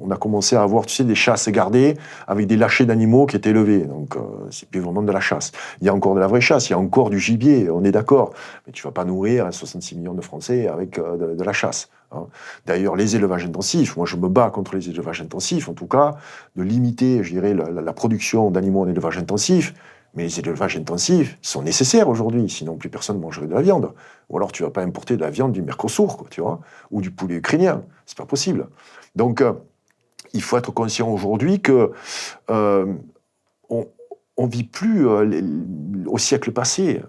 on a commencé à avoir, tu sais, des chasses gardées avec des lâchers d'animaux qui étaient élevés. Donc, c'est plus vraiment de la chasse. Il y a encore de la vraie chasse, il y a encore du gibier, on est d'accord. Mais tu ne vas pas nourrir 66 millions de Français avec de la chasse. Hein. D'ailleurs, les élevages intensifs, moi je me bats contre les élevages intensifs, en tout cas, de limiter, je dirais, la production d'animaux en élevage intensif. Mais les élevages intensifs sont nécessaires aujourd'hui, sinon plus personne ne mangerait de la viande. Ou alors tu ne vas pas importer de la viande du Mercosur, quoi, tu vois, ou du poulet ukrainien. C'est pas possible. Donc, il faut être conscient aujourd'hui que on vit plus au siècle passé.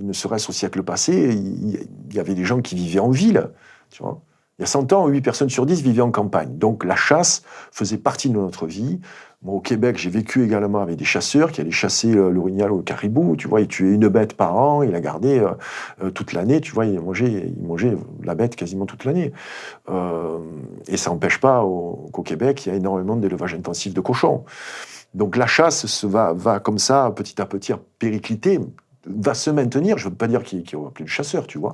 Ne serait-ce au siècle passé, il y avait des gens qui vivaient en ville, tu vois. Il y a 100 ans, 8 personnes sur 10 vivaient en campagne. Donc la chasse faisait partie de notre vie. Moi, au Québec, j'ai vécu également avec des chasseurs qui allaient chasser l'orignal ou le caribou. Tu vois, ils tuaient une bête par an, ils la gardaient toute l'année. Tu vois, ils mangeaient la bête quasiment toute l'année. Et ça n'empêche pas qu'au Québec, il y a énormément d'élevage intensif de cochons. Donc la chasse va comme ça, petit à petit, péricliter, va se maintenir. Je ne veux pas dire qu'il n'y aura plus de chasseurs, tu vois.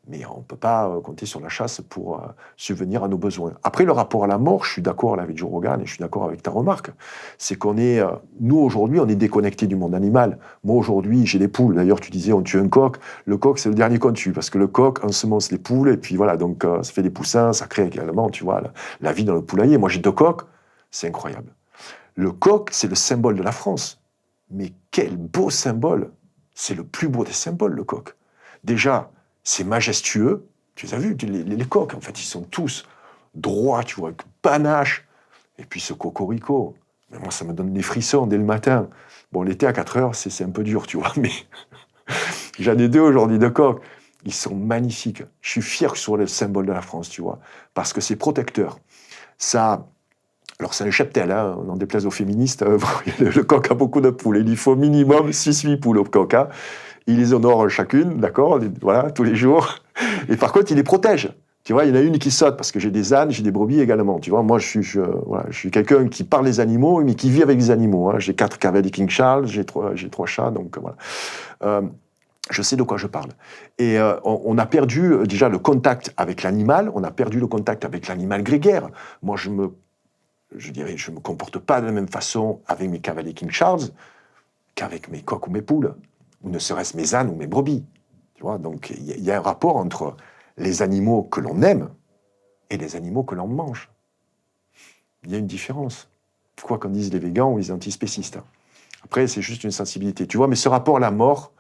Mais on ne peut pas compter sur la chasse pour subvenir à nos besoins. Après, le rapport à la mort, je suis d'accord avec Joe Rogan et je suis d'accord avec ta remarque. C'est qu'on est, nous aujourd'hui, on est déconnectés du monde animal. Moi aujourd'hui, j'ai des poules. D'ailleurs, tu disais, on tue un coq. Le coq, c'est le dernier qu'on tue parce que le coq ensemence les poules et puis voilà, donc ça fait des poussins, ça crée également, tu vois, la vie dans le poulailler. Moi, j'ai 2 coqs, c'est incroyable. Le coq, c'est le symbole de la France. Mais quel beau symbole! C'est le plus beau des symboles, le coq. Déjà, c'est majestueux. Tu les as vus, les coqs, en fait, ils sont tous droits, tu vois, avec panache. Et puis ce cocorico, mais moi, ça me donne des frissons dès le matin. Bon, l'été à 4 heures, c'est un peu dur, tu vois, mais j'en ai 2 aujourd'hui de coq. Ils sont magnifiques. Je suis fier que ce soit le symbole de la France, tu vois, parce que c'est protecteur. Ça, alors c'est un cheptel, hein, on en déplaise aux féministes. Le coq a beaucoup de poules. Il lui faut minimum 6-8 poules au coq. Hein. Il les honore chacune, d'accord, voilà, tous les jours. Et par contre, il les protège. Tu vois, il y en a une qui saute, parce que j'ai des ânes, j'ai des brebis également. Tu vois, moi, je suis quelqu'un qui parle des animaux, mais qui vit avec les animaux. Hein. J'ai 4 cavaliers King Charles, j'ai 3 chats, donc voilà. Je sais de quoi je parle. Et on a perdu déjà le contact avec l'animal, on a perdu le contact avec l'animal grégaire. Moi, je me comporte pas de la même façon avec mes cavaliers King Charles qu'avec mes coqs ou mes poules, ou ne serait-ce mes ânes ou mes brebis. Tu vois, donc il y a un rapport entre les animaux que l'on aime et les animaux que l'on mange. Il y a une différence. Quoi qu'en disent les végans ou les antispécistes. Après, c'est juste une sensibilité. Tu vois, mais ce rapport à la mort,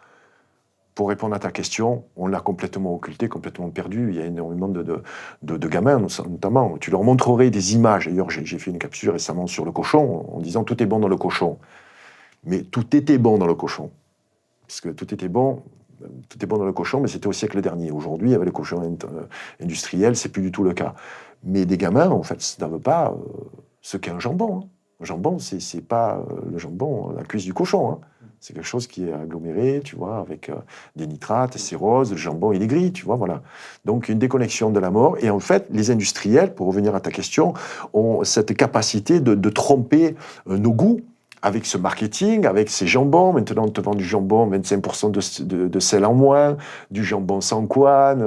pour répondre à ta question, on l'a complètement occulté, complètement perdu. Il y a énormément de gamins, notamment. Tu leur montrerais des images. D'ailleurs, j'ai fait une capsule récemment sur le cochon, en disant tout est bon dans le cochon. Mais tout était bon dans le cochon. Parce que tout est bon dans le cochon, mais c'était au siècle dernier. Aujourd'hui, avec les cochons industriels, c'est plus du tout le cas. Mais des gamins, en fait, ne savent pas ce qu'est un jambon. Hein. Le jambon, c'est pas le jambon, la cuisse du cochon. Hein. C'est quelque chose qui est aggloméré, tu vois, avec des nitrates, c'est rose, le jambon, il est gris, tu vois, voilà. Donc, une déconnexion de la mort. Et en fait, les industriels, pour revenir à ta question, ont cette capacité de tromper nos goûts avec ce marketing, avec ces jambons. Maintenant, on te vend du jambon, 25% de sel en moins, du jambon sans couenne.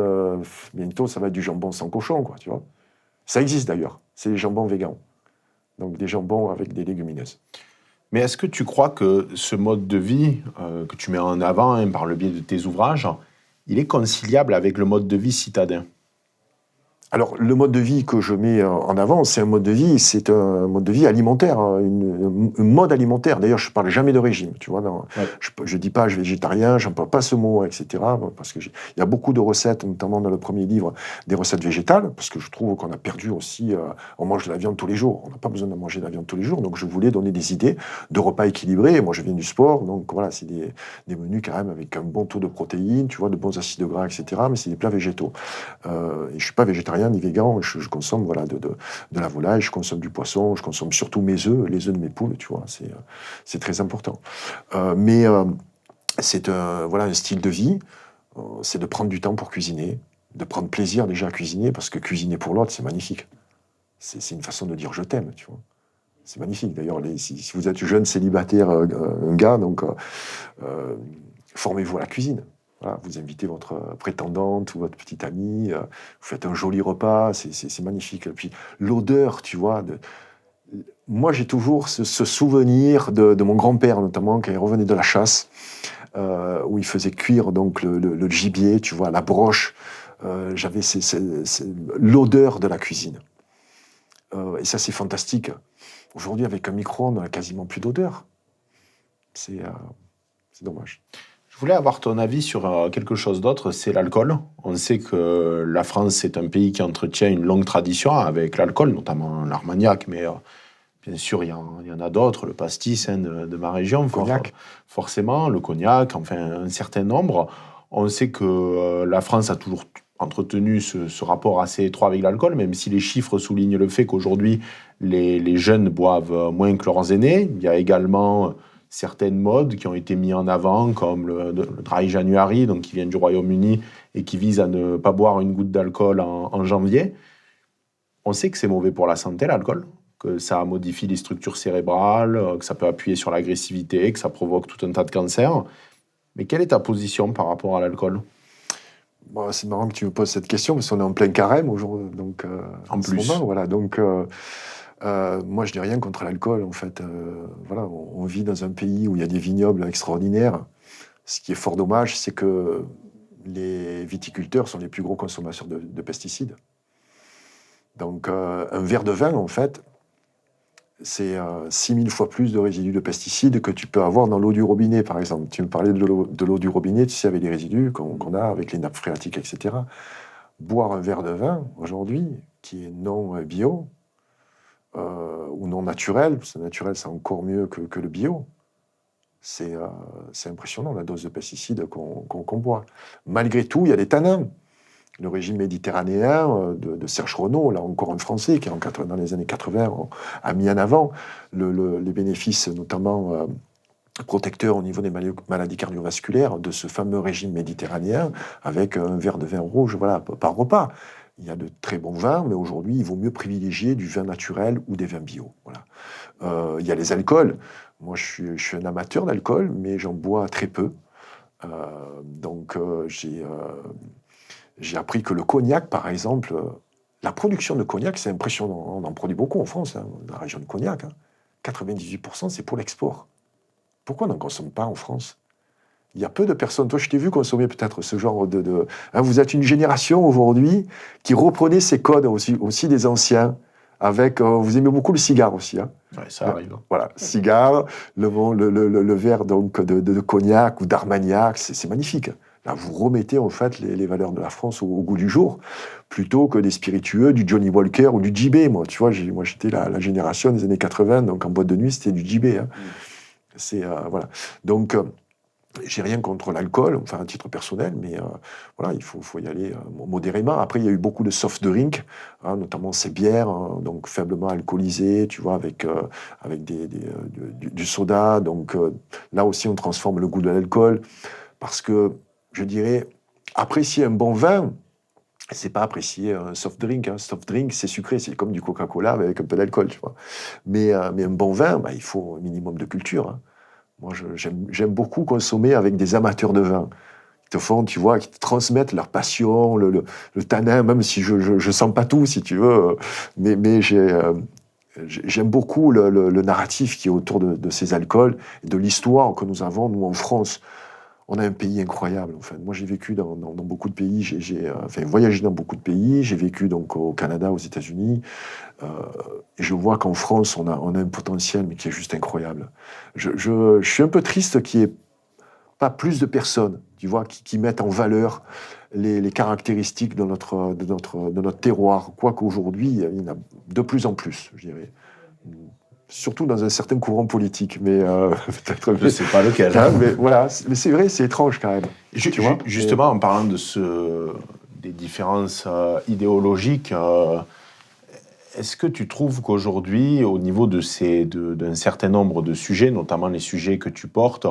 Bientôt, ça va être du jambon sans cochon, quoi, tu vois. Ça existe d'ailleurs. C'est les jambons végans. Donc, des jambons avec des légumineuses. Mais est-ce que tu crois que ce mode de vie que tu mets en avant par le biais de tes ouvrages, il est conciliable avec le mode de vie citadin ? Alors, le mode de vie que je mets en avant, c'est un mode de vie alimentaire, un mode alimentaire. D'ailleurs, je ne parle jamais de régime, tu vois. Ouais. Je ne dis pas je suis végétarien, je n'emploie pas ce mot, etc. Parce qu'il y a beaucoup de recettes, notamment dans le premier livre, des recettes végétales, parce que je trouve qu'on a perdu aussi, on mange de la viande tous les jours. On n'a pas besoin de manger de la viande tous les jours, donc je voulais donner des idées de repas équilibrés. Moi, je viens du sport, donc voilà, c'est des menus quand même avec un bon taux de protéines, tu vois, de bons acides gras, etc. Mais c'est des plats végétaux. Et je ne suis pas végétarien ni végan, je consomme voilà, de la volaille, je consomme du poisson, je consomme surtout mes œufs, les œufs de mes poules, tu vois, c'est très important. Mais c'est voilà, un style de vie, c'est de prendre du temps pour cuisiner, de prendre plaisir déjà à cuisiner, parce que cuisiner pour l'autre, c'est magnifique. C'est une façon de dire je t'aime, tu vois. C'est magnifique. D'ailleurs, si vous êtes jeune, célibataire, un gars, donc formez-vous à la cuisine. Voilà, vous invitez votre prétendante ou votre petite amie, vous faites un joli repas, c'est magnifique. Et puis l'odeur, tu vois, moi j'ai toujours ce souvenir de mon grand-père, notamment, quand il revenait de la chasse, où il faisait cuire donc le gibier, tu vois, la broche. J'avais l'odeur de la cuisine. Et ça, c'est fantastique. Aujourd'hui, avec un micro-ondes, on n'a quasiment plus d'odeur. C'est dommage. Je voulais avoir ton avis sur quelque chose d'autre, c'est l'alcool. On sait que la France est un pays qui entretient une longue tradition avec l'alcool, notamment l'Armagnac, mais bien sûr, il y en a d'autres, le pastis de ma région, le cognac. Forcément, le cognac, enfin un certain nombre. On sait que la France a toujours entretenu ce rapport assez étroit avec l'alcool, même si les chiffres soulignent le fait qu'aujourd'hui, les jeunes boivent moins que leurs aînés. Il y a également certaines modes qui ont été mises en avant, comme le Dry January, donc qui vient du Royaume-Uni et qui vise à ne pas boire une goutte d'alcool en janvier. On sait que c'est mauvais pour la santé, l'alcool, que ça modifie les structures cérébrales, que ça peut appuyer sur l'agressivité, que ça provoque tout un tas de cancers. Mais quelle est ta position par rapport à l'alcool ? Bon, c'est marrant que tu me poses cette question, parce qu'on est en plein carême aujourd'hui, donc en plus. Moment, voilà, donc moi, je n'ai rien contre l'alcool, en fait. Voilà, on vit dans un pays où il y a des vignobles extraordinaires. Ce qui est fort dommage, c'est que les viticulteurs sont les plus gros consommateurs de pesticides. Donc, un verre de vin, en fait, c'est 6000 fois plus de résidus de pesticides que tu peux avoir dans l'eau du robinet, par exemple. Tu me parlais de l'eau du robinet, tu sais, avec les résidus qu'on a, avec les nappes phréatiques, etc. Boire un verre de vin, aujourd'hui, qui est non bio, ou non naturel. C'est naturel, c'est encore mieux que le bio. C'est impressionnant la dose de pesticides qu'on boit. Malgré tout, il y a des tanins. Le régime méditerranéen de Serge Renaud, là encore un Français, qui dans les années 80 a mis en avant les bénéfices, notamment protecteurs au niveau des maladies cardiovasculaires, de ce fameux régime méditerranéen, avec un verre de vin rouge par repas. Il y a de très bons vins, mais aujourd'hui, il vaut mieux privilégier du vin naturel ou des vins bio. Voilà. Il y a les alcools. Moi, je suis un amateur d'alcool, mais j'en bois très peu. Donc, j'ai appris que le cognac, par exemple, la production de cognac, c'est impressionnant. On en produit beaucoup en France, dans la région de Cognac. 98%, c'est pour l'export. Pourquoi on n'en consomme pas en France? Il y a peu de personnes. Toi, je t'ai vu consommer peut-être ce genre de... vous êtes une génération aujourd'hui qui reprenait ces codes aussi des anciens. Vous aimez beaucoup le cigare aussi. Ouais, ça arrive. Voilà, cigare, le verre donc, de cognac ou d'armagnac, c'est magnifique. Là, vous remettez en fait les valeurs de la France au goût du jour, plutôt que des spiritueux, du Johnny Walker ou du JB. Moi, tu vois, moi j'étais la génération des années 80, donc en boîte de nuit, c'était du JB. Voilà. Donc, j'ai rien contre l'alcool, enfin à titre personnel, mais voilà, il faut y aller modérément. Après, il y a eu beaucoup de soft drinks, notamment ces bières, donc faiblement alcoolisées, tu vois, avec du soda. Donc là aussi, on transforme le goût de l'alcool, parce que je dirais, apprécier un bon vin, c'est pas apprécier un soft drink. Soft drink, c'est sucré, c'est comme du Coca-Cola avec un peu d'alcool, tu vois. Mais un bon vin, il faut un minimum de culture. Moi, j'aime beaucoup consommer avec des amateurs de vin. Qui te font, tu vois, qui te transmettent leur passion, le tanin, même si je sens pas tout, si tu veux. Mais j'aime beaucoup le narratif qui est autour de ces alcools et de l'histoire que nous avons, nous, en France. On a un pays incroyable, en fait. Moi, j'ai vécu dans beaucoup de pays, j'ai voyagé dans beaucoup de pays, j'ai vécu donc au Canada, aux États-Unis, et je vois qu'en France, on a un potentiel, mais qui est juste incroyable. Je suis un peu triste qu'il n'y ait pas plus de personnes, tu vois, qui mettent en valeur les caractéristiques de notre terroir, quoique aujourd'hui, il y en a de plus en plus, je dirais. Surtout dans un certain courant politique, mais peut-être... Je ne sais pas lequel. Mais voilà, mais c'est vrai, c'est étrange quand même. Tu vois, justement, en parlant des différences idéologiques, est-ce que tu trouves qu'aujourd'hui, au niveau d'un certain nombre de sujets, notamment les sujets que tu portes,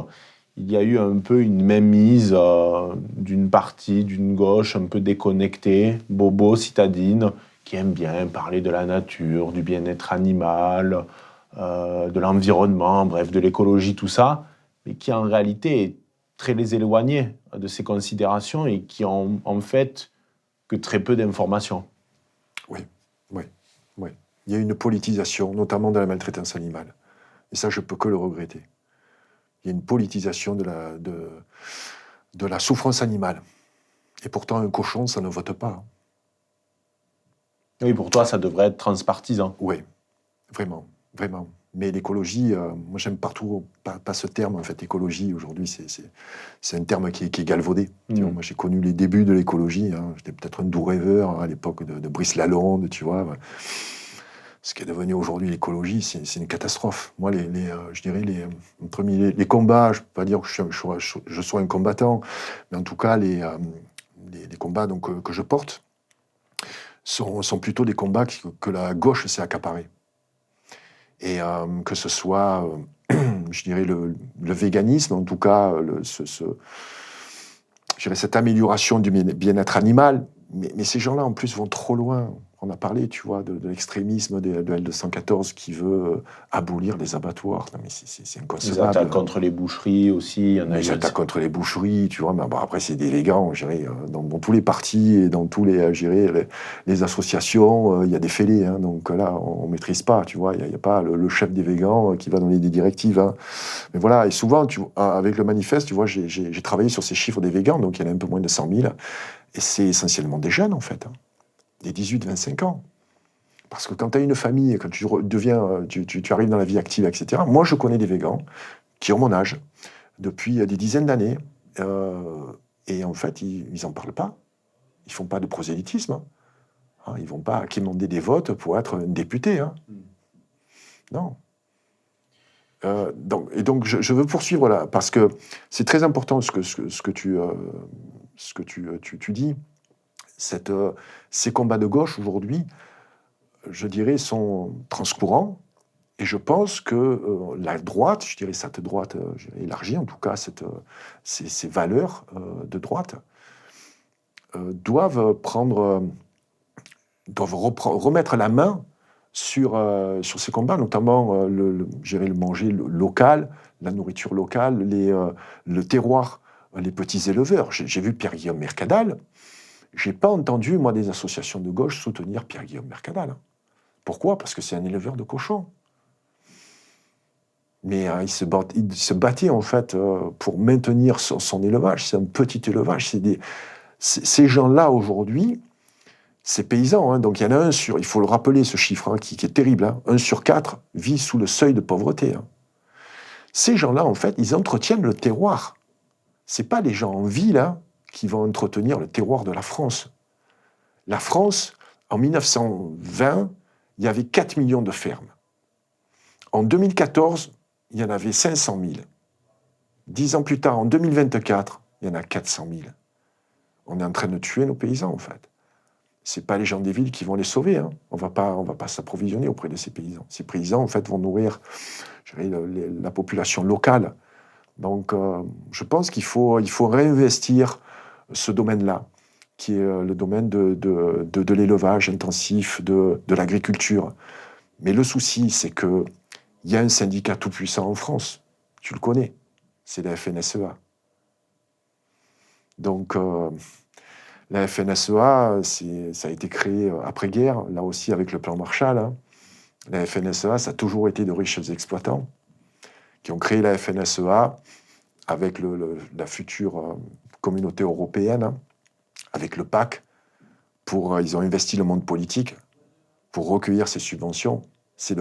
il y a eu un peu une mainmise d'une partie, d'une gauche un peu déconnectée, bobo, citadine, qui aime bien parler de la nature, du bien-être animal, de l'environnement, bref, de l'écologie, tout ça, mais qui en réalité est très éloigné de ces considérations et qui ont en fait que très peu d'informations. Oui. Il y a une politisation, notamment de la maltraitance animale. Et ça, je peux que le regretter. Il y a une politisation de la souffrance animale. Et pourtant, un cochon, ça ne vote pas. Oui, pour toi, ça devrait être transpartisan. Oui, vraiment. Mais l'écologie, moi, j'aime pas ce terme, en fait. Écologie, aujourd'hui, c'est un terme qui est galvaudé. Tu vois, moi, j'ai connu les débuts de l'écologie. J'étais peut-être un doux rêveur à l'époque de Brice Lalonde, tu vois. Ce qui est devenu aujourd'hui l'écologie, c'est une catastrophe. Moi, je dirais, les combats, je ne peux pas dire que je sois un combattant, mais en tout cas, les combats donc, que je porte sont plutôt des combats que la gauche s'est accaparés. Et que ce soit, je dirais, le véganisme, en tout cas, je dirais cette amélioration du bien-être animal, mais ces gens-là, en plus, vont trop loin. On a parlé, tu vois, de l'extrémisme de L214 qui veut abolir les abattoirs. Non, mais c'est inconcevable. Les attaques contre les boucheries aussi. Les attaques contre les boucheries, tu vois. Mais bon, après, c'est des végans, je dirais, dans tous les partis et dans tous les associations, il y a des fêlés. Donc là, on ne maîtrise pas, tu vois. Il n'y a pas le chef des végans qui va donner des directives. Mais voilà, et souvent, avec le manifeste, tu vois, j'ai travaillé sur ces chiffres des végans, donc il y en a un peu moins de 100 000. Et c'est essentiellement des jeunes, en fait. Des 18-25 ans. Parce que quand tu as une famille, quand tu arrives dans la vie active, etc. Moi, je connais des végans qui ont mon âge depuis des dizaines d'années. Et en fait, ils n'en parlent pas. Ils ne font pas de prosélytisme. Ils ne vont pas quémander des votes pour être un député. Non. Donc, je veux poursuivre là, parce que c'est très important ce que tu dis. Ces combats de gauche, aujourd'hui, je dirais, sont transcourants. Et je pense que la droite, je dirais cette droite élargie, en tout cas, ces valeurs de droite, doivent remettre la main sur ces combats, notamment gérer le manger local, la nourriture locale, le terroir, les petits éleveurs. J'ai vu Pierre-Guillaume Mercadal. J'ai pas entendu, moi, des associations de gauche soutenir Pierre-Guillaume Mercadal. Hein. Pourquoi ? Parce que c'est un éleveur de cochons. Mais il se battait, en fait, pour maintenir son élevage. C'est un petit élevage. Ces gens-là, aujourd'hui, ces paysans, hein, donc il y en a il faut le rappeler, ce chiffre, hein, qui est terrible, hein, 1 sur 4 vit sous le seuil de pauvreté. Hein. Ces gens-là, en fait, ils entretiennent le terroir. C'est pas les gens en ville hein, qui vont entretenir le terroir de la France. La France, en 1920, il y avait 4 millions de fermes. En 2014, il y en avait 500 000. 10 ans plus tard, en 2024, il y en a 400 000. On est en train de tuer nos paysans, en fait. Ce n'est pas les gens des villes qui vont les sauver. Hein. On va pas s'approvisionner auprès de ces paysans. Ces paysans, en fait, vont nourrir la population locale. Donc, je pense qu'il faut réinvestir ce domaine-là, qui est le domaine de l'élevage intensif, de l'agriculture. Mais le souci, c'est qu'il y a un syndicat tout-puissant en France. Tu le connais. C'est la FNSEA. Donc, la FNSEA, ça a été créé après-guerre, là aussi avec le plan Marshall. Hein. La FNSEA, ça a toujours été de riches exploitants qui ont créé la FNSEA avec la future communauté européenne, hein, avec le PAC. Ils ont investi le monde politique pour recueillir ces subventions. C'est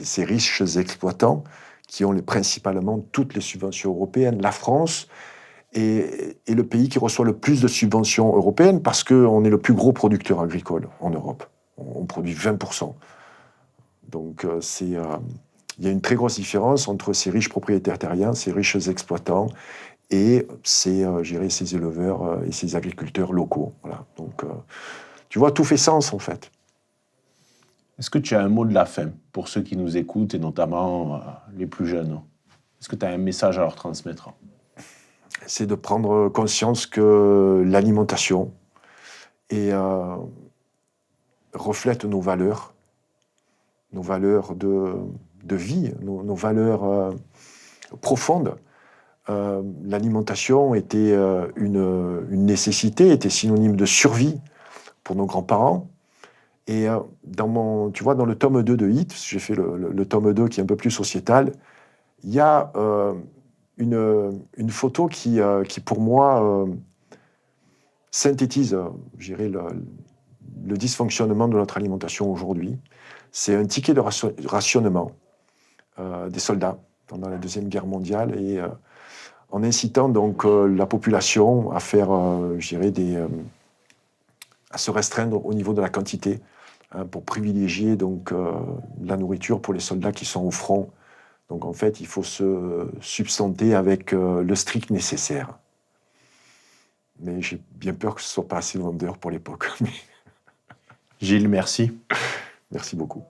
ces riches exploitants qui ont principalement toutes les subventions européennes. La France est le pays qui reçoit le plus de subventions européennes parce qu'on est le plus gros producteur agricole en Europe. On produit 20%. Donc il y a une très grosse différence entre ces riches propriétaires terriens, ces riches exploitants et ces éleveurs et ces agriculteurs locaux. Voilà. Donc tu vois, tout fait sens en fait. Est-ce que tu as un mot de la fin pour ceux qui nous écoutent et notamment les plus jeunes ? Est-ce que tu as un message à leur transmettre ? C'est de prendre conscience que l'alimentation reflète nos valeurs de vie, nos valeurs profondes. L'alimentation était une nécessité, était synonyme de survie pour nos grands-parents. Et dans le tome 2 de HIT, j'ai fait le tome 2 qui est un peu plus sociétal, il y a une photo qui pour moi, synthétise, je dirais, le dysfonctionnement de notre alimentation aujourd'hui. C'est un ticket de rationnement des soldats pendant la Deuxième Guerre mondiale et en incitant donc la population à faire, à se restreindre au niveau de la quantité pour privilégier donc la nourriture pour les soldats qui sont au front. Donc en fait, il faut se substanter avec le strict nécessaire. Mais j'ai bien peur que ce ne soit pas assez vendeur pour l'époque. Gilles, merci. Merci beaucoup.